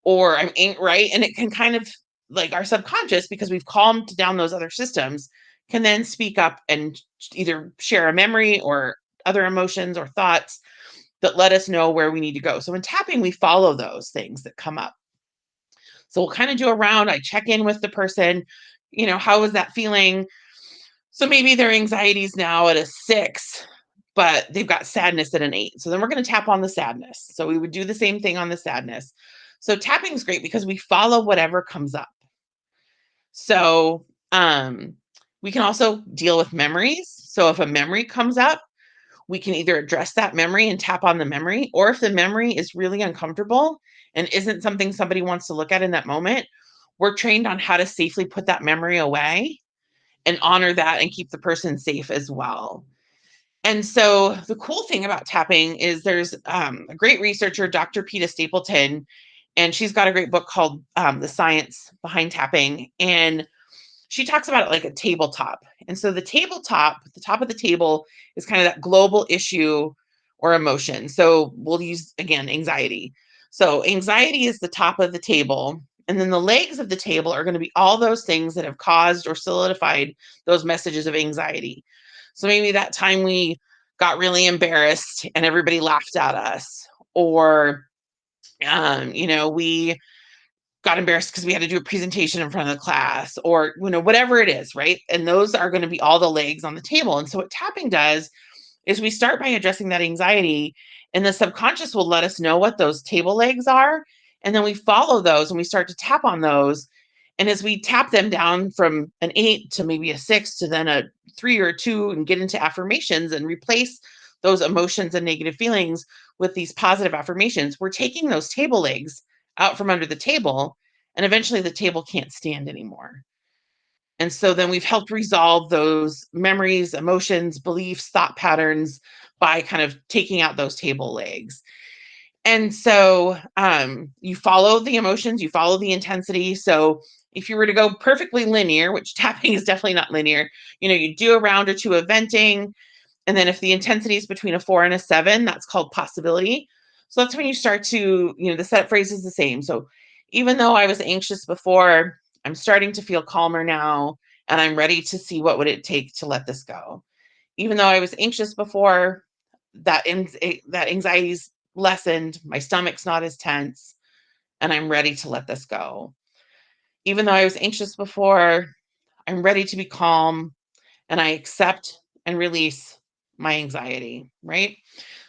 or right. And it can kind of like our subconscious, because we've calmed down those other systems, can then speak up and either share a memory or other emotions or thoughts that let us know where we need to go. So in tapping, we follow those things that come up. So we'll kind of do a round. I check in with the person, how is that feeling? So maybe their anxiety is now at a 6, but they've got sadness at an 8. So then we're going to tap on the sadness. So we would do the same thing on the sadness. So tapping is great because we follow whatever comes up. So we can also deal with memories. So if a memory comes up, we can either address that memory and tap on the memory, or if the memory is really uncomfortable and isn't something somebody wants to look at in that moment, we're trained on how to safely put that memory away and honor that and keep the person safe as well. And so the cool thing about tapping is there's a great researcher, Dr. Peta Stapleton, and she's got a great book called The Science Behind Tapping. And she talks about it like a tabletop. And so the tabletop, the top of the table is kind of that global issue or emotion. So we'll use, again, anxiety. So anxiety is the top of the table. And then the legs of the table are going to be all those things that have caused or solidified those messages of anxiety. So maybe that time we got really embarrassed and everybody laughed at us, or, we got embarrassed because we had to do a presentation in front of the class, or whatever it is, right? And those are going to be all the legs on the table. And so what tapping does is we start by addressing that anxiety, and the subconscious will let us know what those table legs are, and then we follow those and we start to tap on those. And as we tap them down from an 8 to maybe a 6 to then a 3 or a 2 and get into affirmations and replace those emotions and negative feelings with these positive affirmations, we're taking those table legs out from under the table, and eventually the table can't stand anymore. And so then we've helped resolve those memories, emotions, beliefs, thought patterns by kind of taking out those table legs. And so you follow the emotions, you follow the intensity. So if you were to go perfectly linear, which tapping is definitely not linear, you do a round or two of venting. And then if the intensity is between a 4 and a 7, that's called possibility. So that's when you start to, the set phrase is the same. So even though I was anxious before, I'm starting to feel calmer now, and I'm ready to see what would it take to let this go. Even though I was anxious before, that anxiety's lessened, my stomach's not as tense, and I'm ready to let this go. Even though I was anxious before, I'm ready to be calm, and I accept and release my anxiety, right?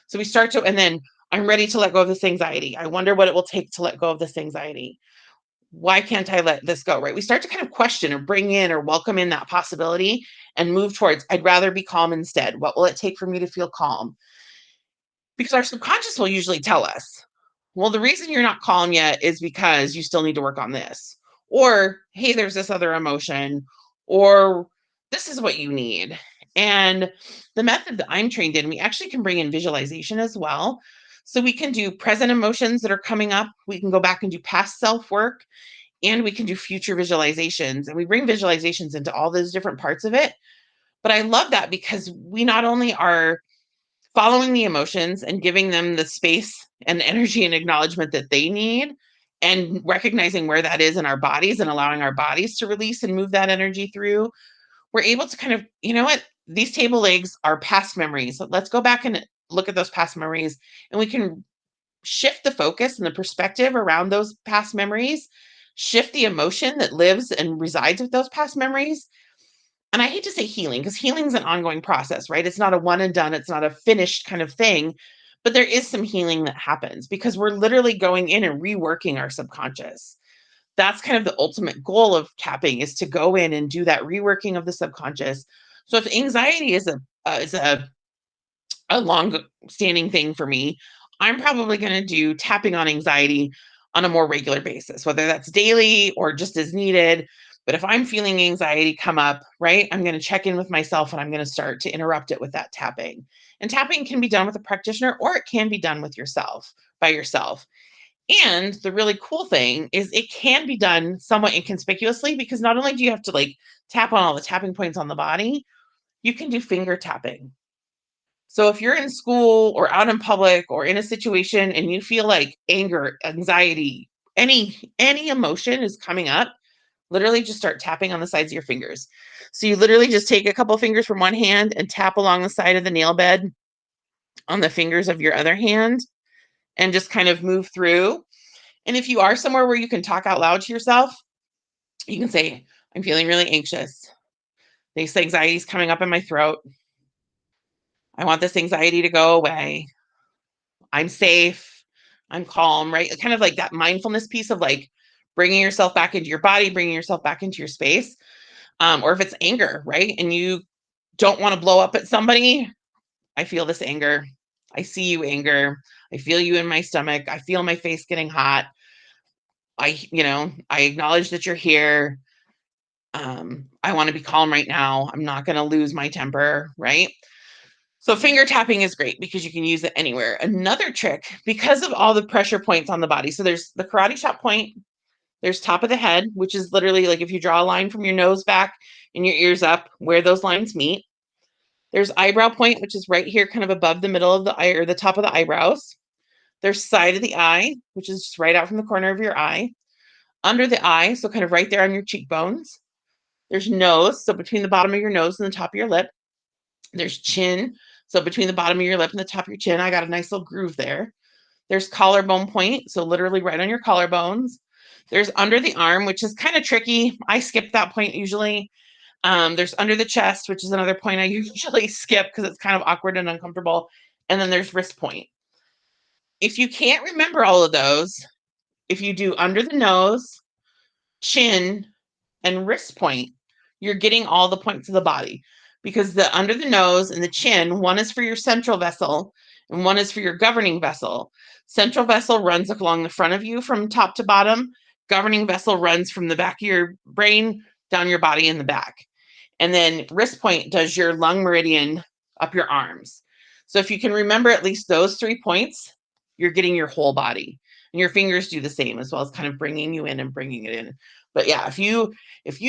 So we start to, and then I'm ready to let go of this anxiety. I wonder what it will take to let go of this anxiety. Why can't I let this go, right? We start to kind of question or bring in or welcome in that possibility and move towards, I'd rather be calm instead. What will it take for me to feel calm? Because our subconscious will usually tell us, well, the reason you're not calm yet is because you still need to work on this. Or, hey, there's this other emotion, or this is what you need. And the method that I'm trained in, we actually can bring in visualization as well. So we can do present emotions that are coming up. We can go back and do past self work, and we can do future visualizations. And we bring visualizations into all those different parts of it. But I love that because we not only are following the emotions and giving them the space and energy and acknowledgement that they need, and recognizing where that is in our bodies and allowing our bodies to release and move that energy through, we're able to kind of, these table legs are past memories. So let's go back and look at those past memories, and we can shift the focus and the perspective around those past memories, shift the emotion that lives and resides with those past memories. And I hate to say healing, because healing is an ongoing process, right? It's not a one and done, it's not a finished kind of thing, but there is some healing that happens because we're literally going in and reworking our subconscious. That's kind of the ultimate goal of tapping, is to go in and do that reworking of the subconscious. So if anxiety is a long standing thing for me, I'm probably going to do tapping on anxiety on a more regular basis, whether that's daily or just as needed. But if I'm feeling anxiety come up, right, I'm going to check in with myself and I'm going to start to interrupt it with that tapping. And tapping can be done with a practitioner, or it can be done with yourself, by yourself. And the really cool thing is it can be done somewhat inconspicuously, because not only do you have to like tap on all the tapping points on the body, you can do finger tapping. So if you're in school or out in public or in a situation and you feel like anger, anxiety, any emotion is coming up, literally just start tapping on the sides of your fingers. So you literally just take a couple fingers from one hand and tap along the side of the nail bed on the fingers of your other hand and just kind of move through. And if you are somewhere where you can talk out loud to yourself, you can say, I'm feeling really anxious. This anxiety is coming up in my throat. I want this anxiety to go away. I'm safe. I'm calm, right? Kind of like that mindfulness piece of like bringing yourself back into your body, bringing yourself back into your space. Or if it's anger, right? And you don't want to blow up at somebody. I feel this anger. I see you, anger. I feel you in my stomach. I feel my face getting hot. I acknowledge that you're here. I want to be calm right now. I'm not going to lose my temper, right? So finger tapping is great because you can use it anywhere. Another trick, because of all the pressure points on the body. So there's the karate chop point, there's top of the head, which is literally like if you draw a line from your nose back and your ears up, where those lines meet. There's eyebrow point, which is right here, kind of above the middle of the eye or the top of the eyebrows. There's side of the eye, which is just right out from the corner of your eye. Under the eye, so kind of right there on your cheekbones. There's nose, so between the bottom of your nose and the top of your lip. There's chin, so between the bottom of your lip and the top of your chin. I got a nice little groove there. There's collarbone point, so literally right on your collarbones. There's under the arm, which is kind of tricky. I skip that point usually. There's under the chest, which is another point I usually skip because it's kind of awkward and uncomfortable. And then there's wrist point. If you can't remember all of those, if you do under the nose, chin, and wrist point, you're getting all the points of the body, because the under the nose and the chin, one is for your central vessel and one is for your governing vessel. Central vessel runs along the front of you from top to bottom. Governing vessel runs from the back of your brain down your body in the back. And then wrist point does your lung meridian up your arms. So if you can remember at least those 3 points, you're getting your whole body. And your fingers do the same, as well as kind of bringing you in and bringing it in. But yeah, if you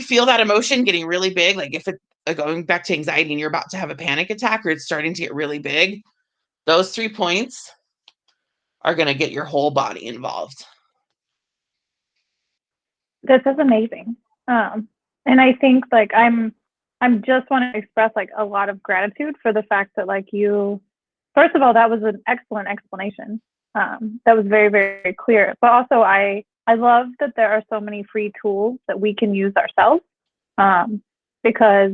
feel that emotion getting really big, like if it going back to anxiety and you're about to have a panic attack or it's starting to get really big, those 3 points are going to get your whole body involved. This is amazing. And I think like I'm just want to express like a lot of gratitude for the fact that like you, first of all, that was an excellent explanation. That was very, very clear. But also I love that there are so many free tools that we can use ourselves. Because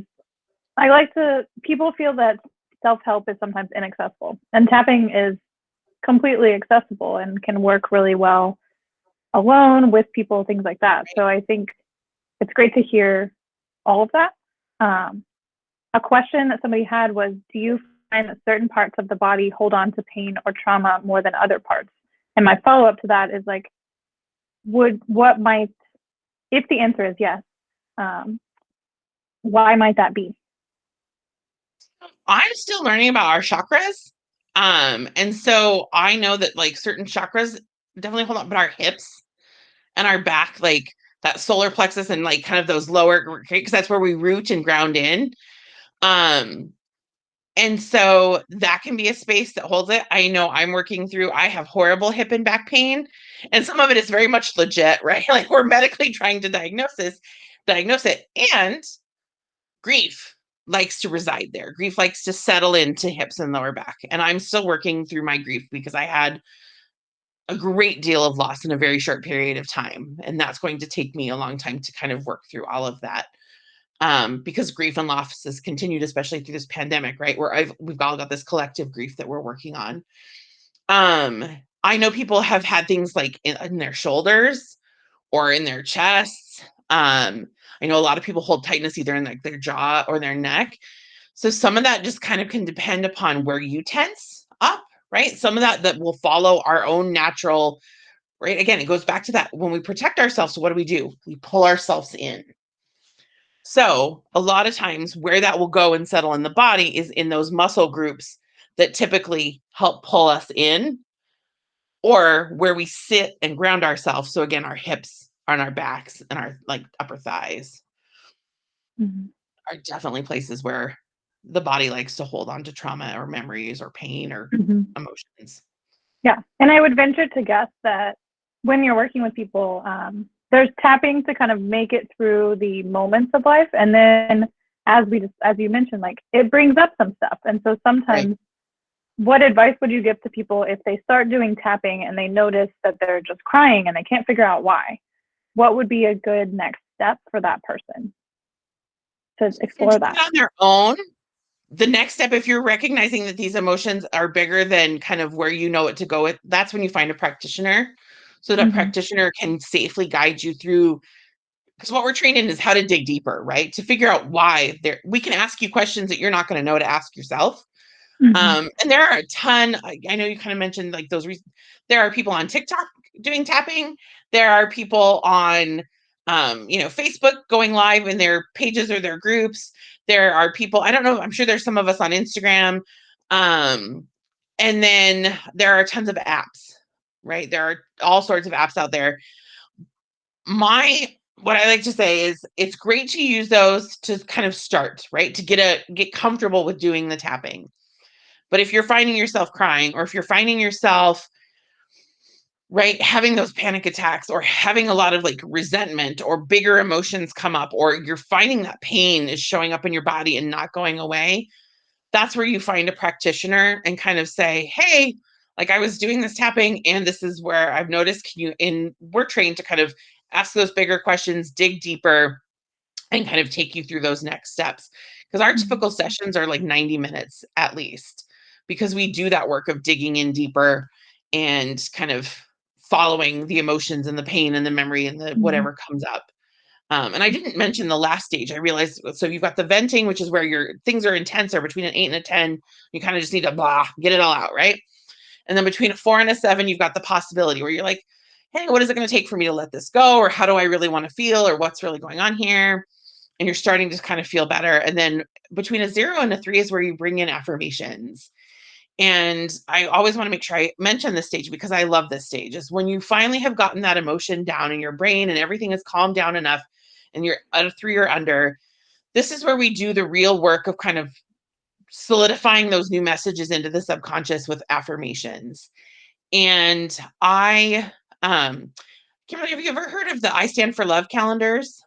I like to, people feel that self-help is sometimes inaccessible, and tapping is completely accessible and can work really well alone, with people, things like that. So I think it's great to hear all of that. A question that somebody had was, do you find that certain parts of the body hold on to pain or trauma more than other parts? And my follow-up to that is like, what might, if the answer is yes, why might that be? I'm still learning about our chakras. And so I know that like certain chakras definitely hold on, but our hips and our back, like that solar plexus and like kind of those lower, because that's where we root and ground in. Um, and so that can be a space that holds it. I know I'm working through, I have horrible hip and back pain, and some of it is very much legit, right? Like we're medically trying to diagnose it. And grief likes to reside there. Grief likes to settle into hips and lower back. And I'm still working through my grief because I had a great deal of loss in a very short period of time. And that's going to take me a long time to kind of work through all of that. Because grief and loss has continued, especially through this pandemic, right? Where we've all got this collective grief that we're working on. I know people have had things like in their shoulders or in their chests. I know a lot of people hold tightness either in like their jaw or their neck. So some of that just kind of can depend upon where you tense up, right? Some of that will follow our own natural, right? Again, it goes back to that when we protect ourselves. So what do? We pull ourselves in. So a lot of times where that will go and settle in the body is in those muscle groups that typically help pull us in, or where we sit and ground ourselves. So again, our hips on our backs and our like upper thighs Mhm. are definitely places where the body likes to hold on to trauma or memories or pain or Mhm. emotions. Yeah. And I would venture to guess that when you're working with people, there's tapping to kind of make it through the moments of life. And then as you mentioned, like it brings up some stuff. And so Right. sometimes what advice would you give to people if they start doing tapping and they notice that they're just crying and they can't figure out why? What would be a good next step for that person to And explore do it that? on their own. The next step, if you're recognizing that these emotions are bigger than kind of where you know what to go with, that's when you find a practitioner. So that Mm-hmm. practitioner can safely guide you through, because what we're trained in is how to dig deeper, right? To figure out why there, we can ask you questions that you're not going to know to ask yourself. Mm-hmm. And there are a ton. I know you kind of mentioned like those. There are people on TikTok doing tapping. There are people on, Facebook going live in their pages or their groups. There are people. I don't know. I'm sure there's some of us on Instagram. Um, and then there are tons of apps, right? There are all sorts of apps out there. What I like to say is it's great to use those to kind of start, right? To get comfortable with doing the tapping. But if you're finding yourself crying, or if you're finding yourself, right, having those panic attacks, or having a lot of like resentment or bigger emotions come up, or you're finding that pain is showing up in your body and not going away, that's where you find a practitioner and kind of say, hey, like I was doing this tapping and this is where I've noticed, we're trained to kind of ask those bigger questions, dig deeper, and kind of take you through those next steps. Because our Mm-hmm. typical sessions are like 90 minutes at least, because we do that work of digging in deeper and kind of following the emotions and the pain and the memory and the Mm-hmm. whatever comes up. And I didn't mention the last stage. I realized, so you've got the venting, which is where your things are intense, or between an 8 and a 10. You kind of just need to blah, get it all out, right? And then between a 4 and a 7, you've got the possibility where you're like, hey, what is it going to take for me to let this go? Or how do I really want to feel? Or what's really going on here? And you're starting to kind of feel better. And then between a 0 and a 3 is where you bring in affirmations. And I always want to make sure I mention this stage because I love this stage. Is when you finally have gotten that emotion down in your brain and everything is calmed down enough and you're at a 3 or under. This is where we do the real work of kind of solidifying those new messages into the subconscious with affirmations. And Kimberly, have you ever heard of the I Stand for Love calendars?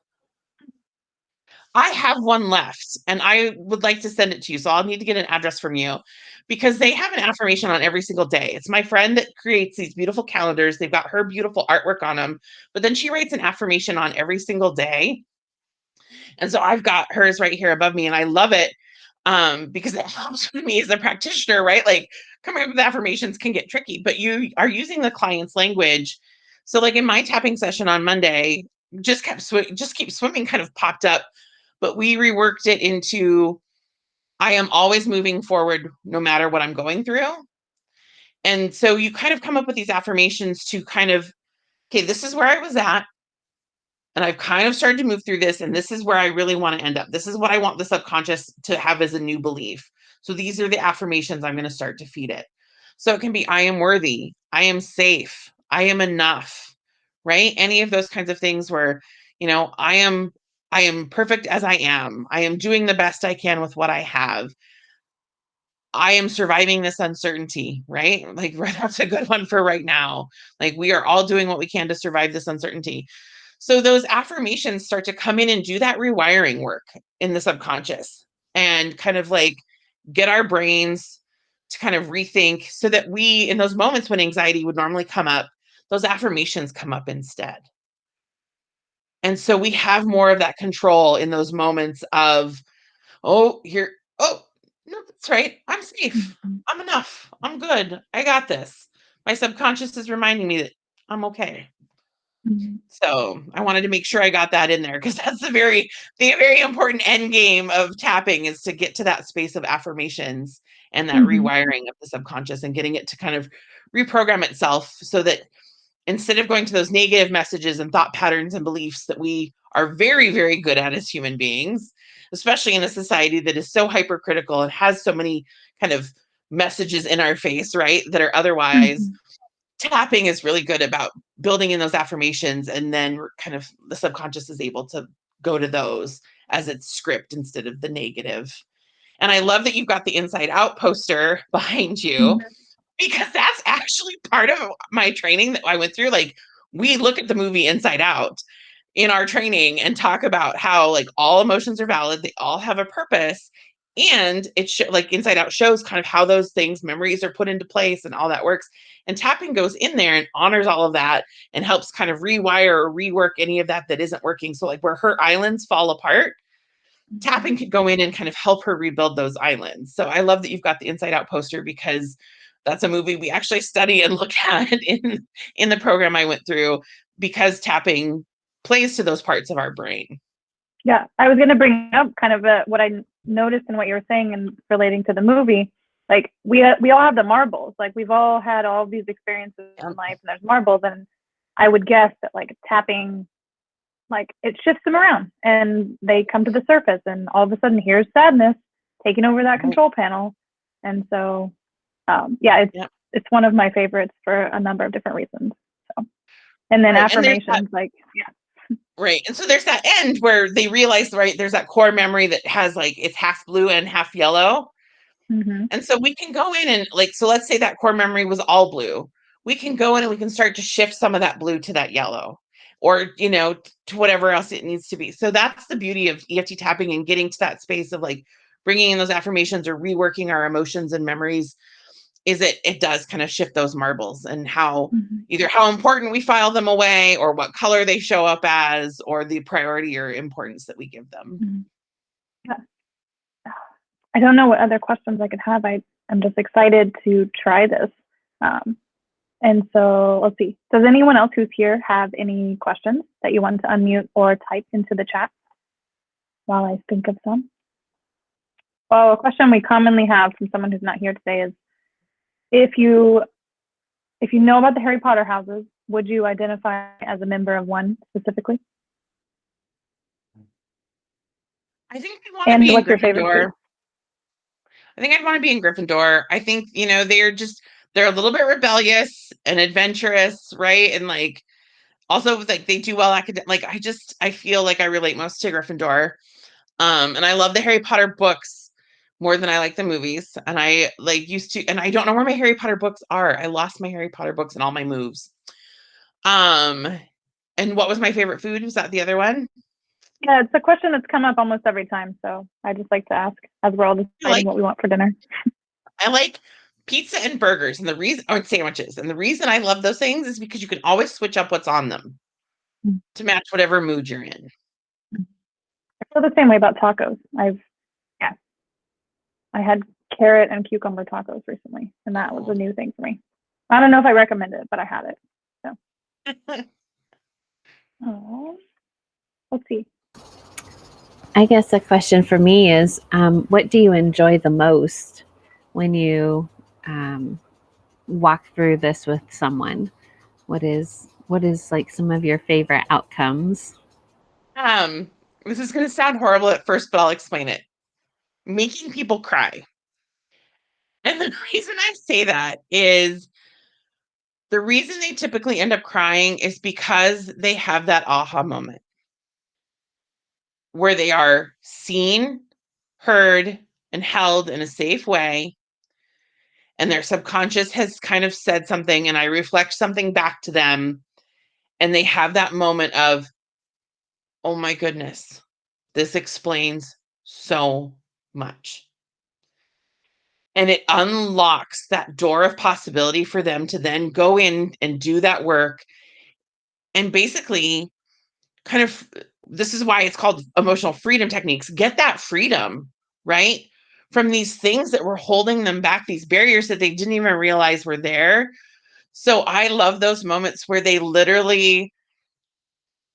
I have one left and I would like to send it to you. So I'll need to get an address from you because they have an affirmation on every single day. It's my friend that creates these beautiful calendars. They've got her beautiful artwork on them, but then she writes an affirmation on every single day. And so I've got hers right here above me and I love it because it helps with me as a practitioner, right? Like coming up with affirmations can get tricky, but you are using the client's language. So like in my tapping session on Monday, just keep swimming kind of popped up, but we reworked it into I am always moving forward no matter what I'm going through. And so you kind of come up with these affirmations to kind of, okay, this is where I was at. And I've kind of started to move through this, and this is where I really want to end up. This is what I want the subconscious to have as a new belief. So these are the affirmations I'm going to start to feed it. So it can be I am worthy, I am safe, I am enough, right? Any of those kinds of things where, I am perfect as I am doing the best I can with what I have. I am surviving this uncertainty, right? Like that's a good one for right now. Like we are all doing what we can to survive this uncertainty. So those affirmations start to come in and do that rewiring work in the subconscious and kind of like get our brains to kind of rethink so that we, in those moments when anxiety would normally come up, those affirmations come up instead. And so we have more of that control in those moments of, oh, here, oh, no, that's right. I'm safe. Mm-hmm. I'm enough. I'm good. I got this. My subconscious is reminding me that I'm okay. Mm-hmm. So I wanted to make sure I got that in there because that's the very important end game of tapping is to get to that space of affirmations and that Mm-hmm. rewiring of the subconscious and getting it to kind of reprogram itself so that instead of going to those negative messages and thought patterns and beliefs that we are very, very good at as human beings, especially in a society that is so hypercritical and has so many kind of messages in our face, right? That are otherwise. Mhm. Tapping is really good about building in those affirmations, and then kind of the subconscious is able to go to those as its script instead of the negative. And I love that you've got the Inside Out poster behind you, Mhm. because that's actually part of my training that I went through. Like, we look at the movie Inside Out in our training and talk about how like all emotions are valid, they all have a purpose, and like Inside Out shows kind of how those things, memories, are put into place and all that works. And tapping goes in there and honors all of that and helps kind of rewire or rework any of that that isn't working. So like where her islands fall apart, tapping could go in and kind of help her rebuild those islands. So I love that you've got the Inside Out poster, because that's a movie we actually study and look at in the program I went through, because tapping plays to those parts of our brain. Yeah, I was going to bring up kind of what I noticed in what you were saying and relating to the movie. Like we all have the marbles. Like we've all had all these experiences in life, and there's marbles. And I would guess that like tapping, like it shifts them around, and they come to the surface, and all of a sudden here's sadness taking over that control panel. And so, yeah, it's one of my favorites for a number of different reasons. So, and then Right. And affirmations, like yeah. right. And so there's that end where they realize, right, there's that core memory that has like it's half blue and half yellow. Mm-hmm. And so we can go in and like, so let's say that core memory was all blue. We can go in and we can start to shift some of that blue to that yellow, or, to whatever else it needs to be. So that's the beauty of EFT tapping and getting to that space of like bringing in those affirmations or reworking our emotions and memories, is that it does kind of shift those marbles and how either how important we file them away, or what color they show up as, or the priority or importance that we give them. Mm-hmm. Yeah. I don't know what other questions I could have. I'm just excited to try this. And so let's see. Does anyone else who's here have any questions that you want to unmute or type into the chat while I think of some? Well, a question we commonly have from someone who's not here today is, if you know about the Harry Potter houses, would you identify as a member of one specifically? I think I want to And be in what's your favorite Gryffindor. food? I think I'd want to be in Gryffindor. I think, they're a little bit rebellious and adventurous, right? And like also like they do well academic. Like I feel like I relate most to Gryffindor. And I love the Harry Potter books more than I like the movies. And I like used to, and I don't know where my Harry Potter books are. I lost my Harry Potter books and all my moves. Um, and what was my favorite food? Was that the other one? Yeah, it's a question that's come up almost every time. So I just like to ask as we're all deciding what we want for dinner. I like pizza and burgers, and sandwiches. And the reason I love those things is because you can always switch up what's on them to match whatever mood you're in. I feel the same way about tacos. I had carrot and cucumber tacos recently, and that was a new thing for me. I don't know if I recommend it, but I had it. So, let's see. I guess a question for me is, what do you enjoy the most when you walk through this with someone? What is like some of your favorite outcomes? This is going to sound horrible at first, but I'll explain it. Making people cry. And the reason I say that is the reason they typically end up crying is because they have that aha moment where they are seen, heard, and held in a safe way. And their subconscious has kind of said something, and I reflect something back to them. And they have that moment of, oh my goodness, this explains so much. And it unlocks that door of possibility for them to then go in and do that work. And basically, kind of, this is why it's called emotional freedom techniques. Get that freedom, right? From these things that were holding them back, these barriers that they didn't even realize were there. So I love those moments where they literally,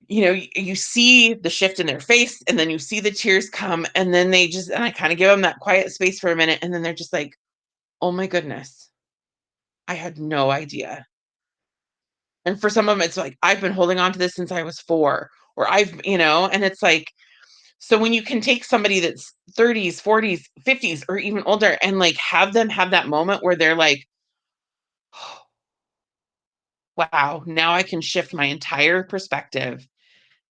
you see the shift in their face, and then you see the tears come, and then and I kind of give them that quiet space for a minute, and then they're just like, oh my goodness, I had no idea. And for some of them, it's like, I've been holding on to this since I was 4, or and it's like, so when you can take somebody that's 30s, 40s, 50s, or even older and like have them have that moment where they're like, wow, now I can shift my entire perspective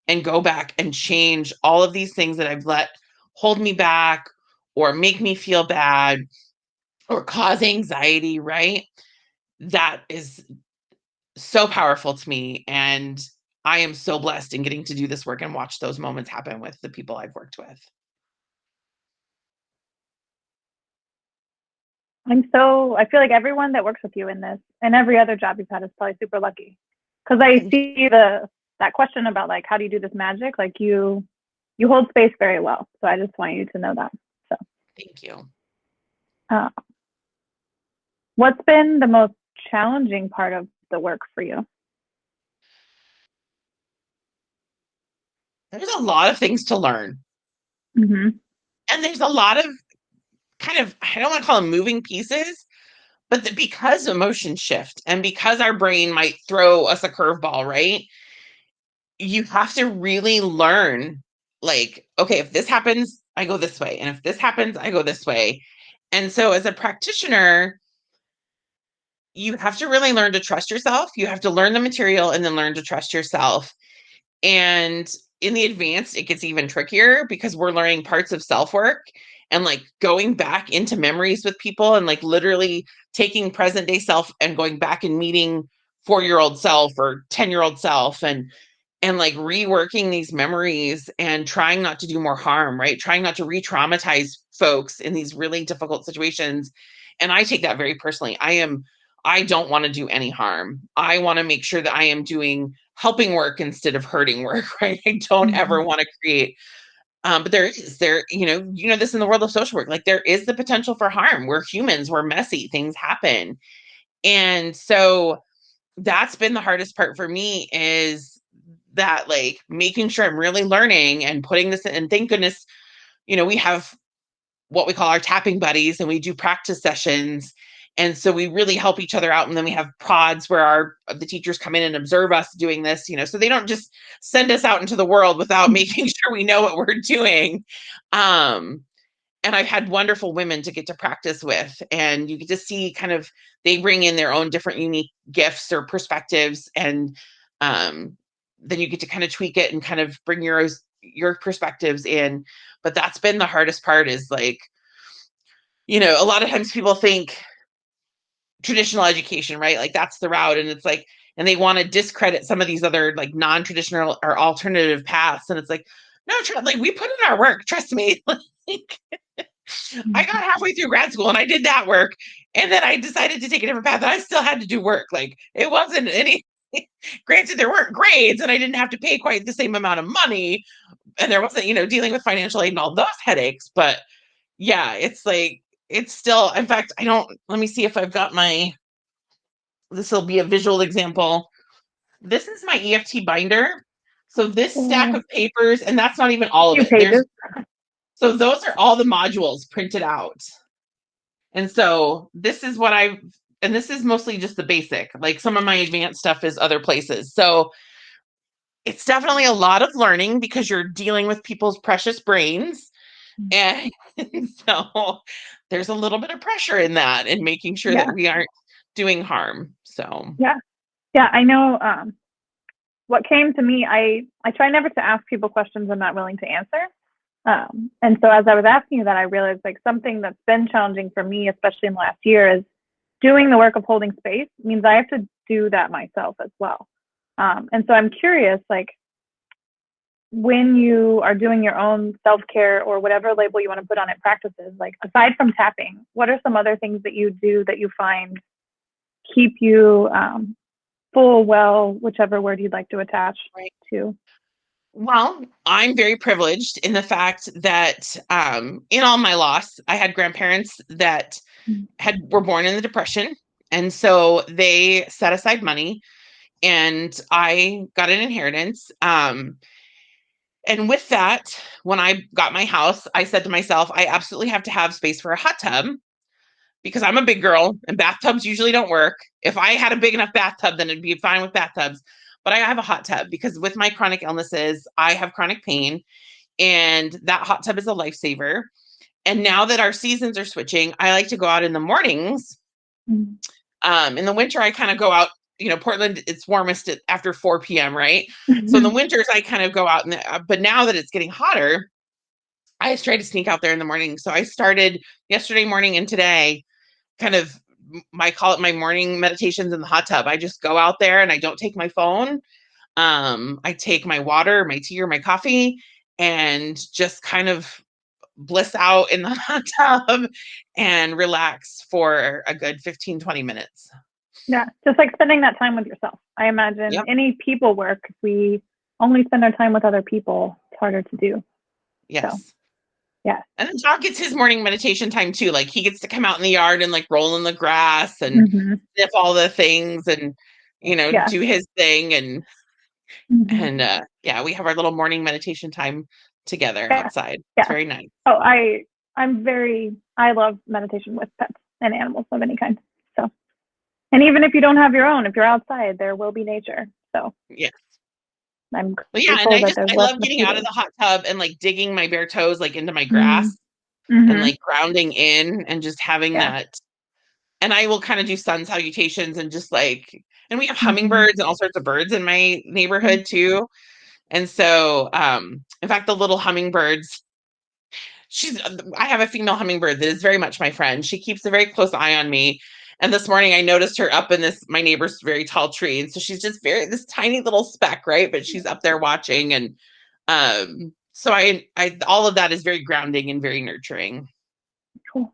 and go back and change all of these things that I've let hold me back or make me feel bad or cause anxiety, right? That is so powerful to me. And I am so blessed in getting to do this work and watch those moments happen with the people I've worked with. I feel like everyone that works with you in this and every other job you've had is probably super lucky. Because I see that question about like, how do you do this magic? Like you hold space very well. So I just want you to know that. So thank you. What's been the most challenging part of the work for you? There's a lot of things to learn. Mm-hmm. And there's a lot of kind of, I don't want to call them moving pieces, but because emotions shift and because our brain might throw us a curveball, right? You have to really learn, like, okay, if this happens, I go this way. And if this happens, I go this way. And so as a practitioner, you have to really learn to trust yourself. You have to learn the material and then learn to trust yourself. And in the advanced, it gets even trickier because we're learning parts of self-work and like going back into memories with people and like literally taking present day self and going back and meeting 4-year-old self or 10-year-old self and like reworking these memories and trying not to do more harm, right? Trying not to re-traumatize folks in these really difficult situations. And I take that very personally. I don't want to do any harm. I want to make sure that I am doing helping work instead of hurting work, right? I don't ever want to create but you know this in the world of social work, like there is the potential for harm. We're humans, we're messy, things happen. And so that's been the hardest part for me, is that like making sure I'm really learning and putting this in. And thank goodness, we have what we call our tapping buddies and we do practice sessions. And so we really help each other out. And then we have pods where the teachers come in and observe us doing this, so they don't just send us out into the world without making sure we know what we're doing. And I've had wonderful women to get to practice with, and you get to see kind of, they bring in their own different unique gifts or perspectives. And then you get to kind of tweak it and kind of bring your perspectives in. But that's been the hardest part, is like, a lot of times people think traditional education, right? Like that's the route. And it's like, and they want to discredit some of these other like non-traditional or alternative paths. And it's like, no, like we put in our work, trust me. Like, I got halfway through grad school and I did that work. And then I decided to take a different path, and I still had to do work. Like it wasn't any, granted, there weren't grades and I didn't have to pay quite the same amount of money. And there wasn't, dealing with financial aid and all those headaches. But yeah, it's like, it's still, in fact, let me see if I've got this will be a visual example. This is my EFT binder. So this stack of papers, and that's not even all of it. So those are all the modules printed out. And so this is and this is mostly just the basic, like some of my advanced stuff is other places. So it's definitely a lot of learning because you're dealing with people's precious brains. And so there's a little bit of pressure in that and making sure that we aren't doing harm. So yeah, I know. What came to me, I try never to ask people questions I'm not willing to answer. And so as I was asking you that, I realized like something that's been challenging for me, especially in the last year, is doing the work of holding space means I have to do that myself as well. And so I'm curious, like when you are doing your own self-care or whatever label you want to put on it practices, like aside from tapping, what are some other things that you do that you find keep you full, well, whichever word you'd like to attach to? Well, I'm very privileged in the fact that in all my loss, I had grandparents that were born in the Depression. And so they set aside money and I got an inheritance. And with that, when I got my house, I said to myself, I absolutely have to have space for a hot tub because I'm a big girl and bathtubs usually don't work. If I had a big enough bathtub, then it'd be fine with bathtubs. but I have a hot tub because with my chronic illnesses, I have chronic pain, and that hot tub is a lifesaver. And now that our seasons are switching, I like to go out in the mornings. In the winter, I kind of go out, Portland, it's warmest after 4 p.m., right? So in the winters, I kind of go out, but now that it's getting hotter, I try to sneak out there in the morning. So I started yesterday morning and today kind of, I call it my morning meditations in the hot tub. I just go out there and I don't take my phone. I take my water, my tea, or my coffee, and just kind of bliss out in the hot tub and relax for a good 15, 20 minutes. Yeah, just like spending that time with yourself. I imagine any people work, if we only spend our time with other people, it's harder to do. Yes. So, yeah. And then Doc gets his morning meditation time too. Like he gets to come out in the yard and like roll in the grass and sniff all the things and, do his thing. And, we have our little morning meditation time together outside. It's very nice. Oh, I love meditation with pets and animals of any kind. So, and even if you don't have your own, if you're outside, there will be nature. So, yes. And I love getting out of the hot tub and like digging my bare toes like into my grass and like grounding in and just having that. And I will kind of do sun salutations and just like, and we have hummingbirds and all sorts of birds in my neighborhood too. And so, in fact, the little hummingbirds, I have a female hummingbird that is very much my friend. She keeps a very close eye on me. And this morning I noticed her up in my neighbor's very tall tree. And so she's just this tiny little speck, right? But she's up there watching. And so I all of that is very grounding and very nurturing. Cool.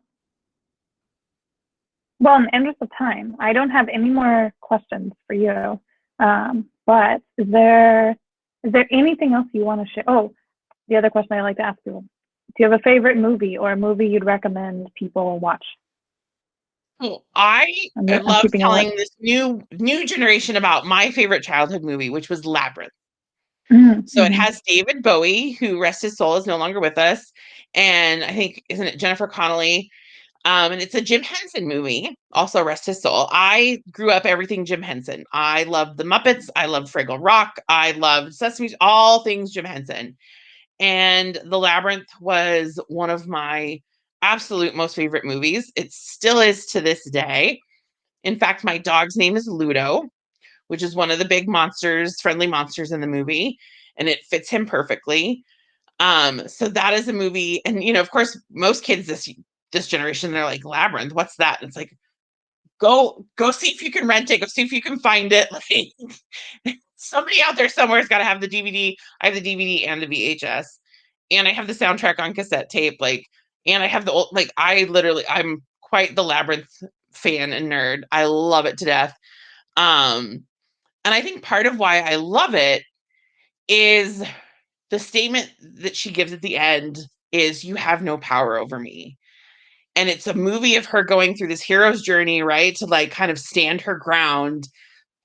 Well, in the interest of time, I don't have any more questions for you. But is there anything else you want to share? Oh, the other question I like to ask people: do you have a favorite movie or a movie you'd recommend people watch? Oh, I love telling this new generation about my favorite childhood movie, which was Labyrinth. So it has David Bowie, who, rest his soul, is no longer with us. And I think, isn't it Jennifer Connelly? And it's a Jim Henson movie, also rest his soul. I grew up everything Jim Henson. I loved the Muppets. I loved Fraggle Rock. I loved Sesame Street, all things Jim Henson. And The Labyrinth was one of my absolute most favorite movies. It still is to this day. In fact, my dog's name is Ludo, which is one of the big monsters, friendly monsters in the movie, and it fits him perfectly. So that is a movie, and of course, most kids this generation, they're like, Labyrinth, what's that? And it's like, go see if you can rent it, go see if you can find it. Like, somebody out there somewhere has got to have the DVD. I have the DVD and the VHS, and I have the soundtrack on cassette tape. Like, and I have the old, like, I'm quite the Labyrinth fan and nerd. I love it to death. And I think part of why I love it is the statement that she gives at the end is, you have no power over me. And it's a movie of her going through this hero's journey, right? To like kind of stand her ground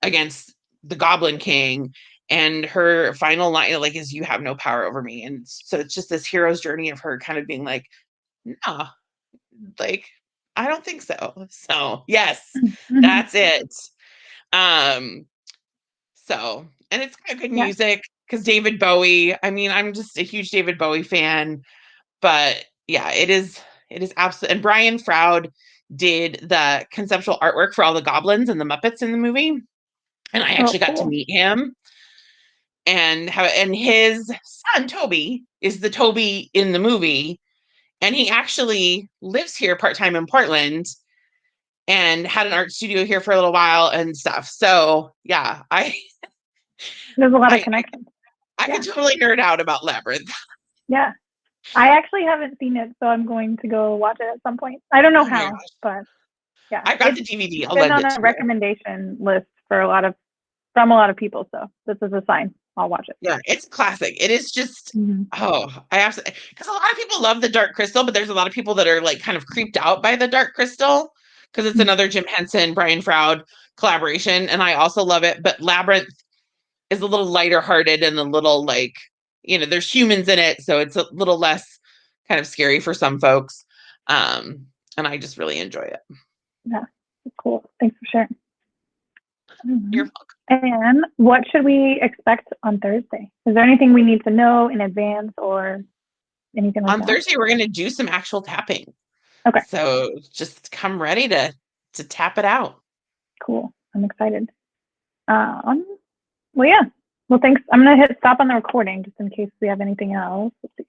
against the Goblin King. And her final line, like, is, you have no power over me. And so it's just this hero's journey of her kind of being like, no, like, I don't think so. So yes, that's it. So, and it's kind of good music because David Bowie, I mean, I'm just a huge David Bowie fan, but yeah, it is absolutely. And Brian Froud did the conceptual artwork for all the goblins and the Muppets in the movie. And I actually got to meet him, and his son, Toby, is the Toby in the movie. And he actually lives here part-time in Portland and had an art studio here for a little while and stuff. So yeah, there's a lot of connections. I could totally nerd out about Labyrinth. Yeah. I actually haven't seen it, so I'm going to go watch it at some point. I don't know how, but yeah. I've got the DVD. I'll lend it to you. It's been on a recommendation list from a lot of people, so this is a sign. I'll watch it. Yeah, it's classic. It is just, I absolutely, because a lot of people love the Dark Crystal, but there's a lot of people that are like kind of creeped out by the Dark Crystal because it's another Jim Henson, Brian Froud collaboration, and I also love it. But Labyrinth is a little lighter hearted and a little like, there's humans in it, so it's a little less kind of scary for some folks. And I just really enjoy it. Yeah, cool. Thanks for sharing. You're welcome. And what should we expect on Thursday? Is there anything we need to know in advance or anything like On that? Thursday, we're going to do some actual tapping. Okay. So just come ready to tap it out. Cool. I'm excited. Well, yeah. Well, thanks. I'm going to hit stop on the recording just in case we have anything else. Let's see.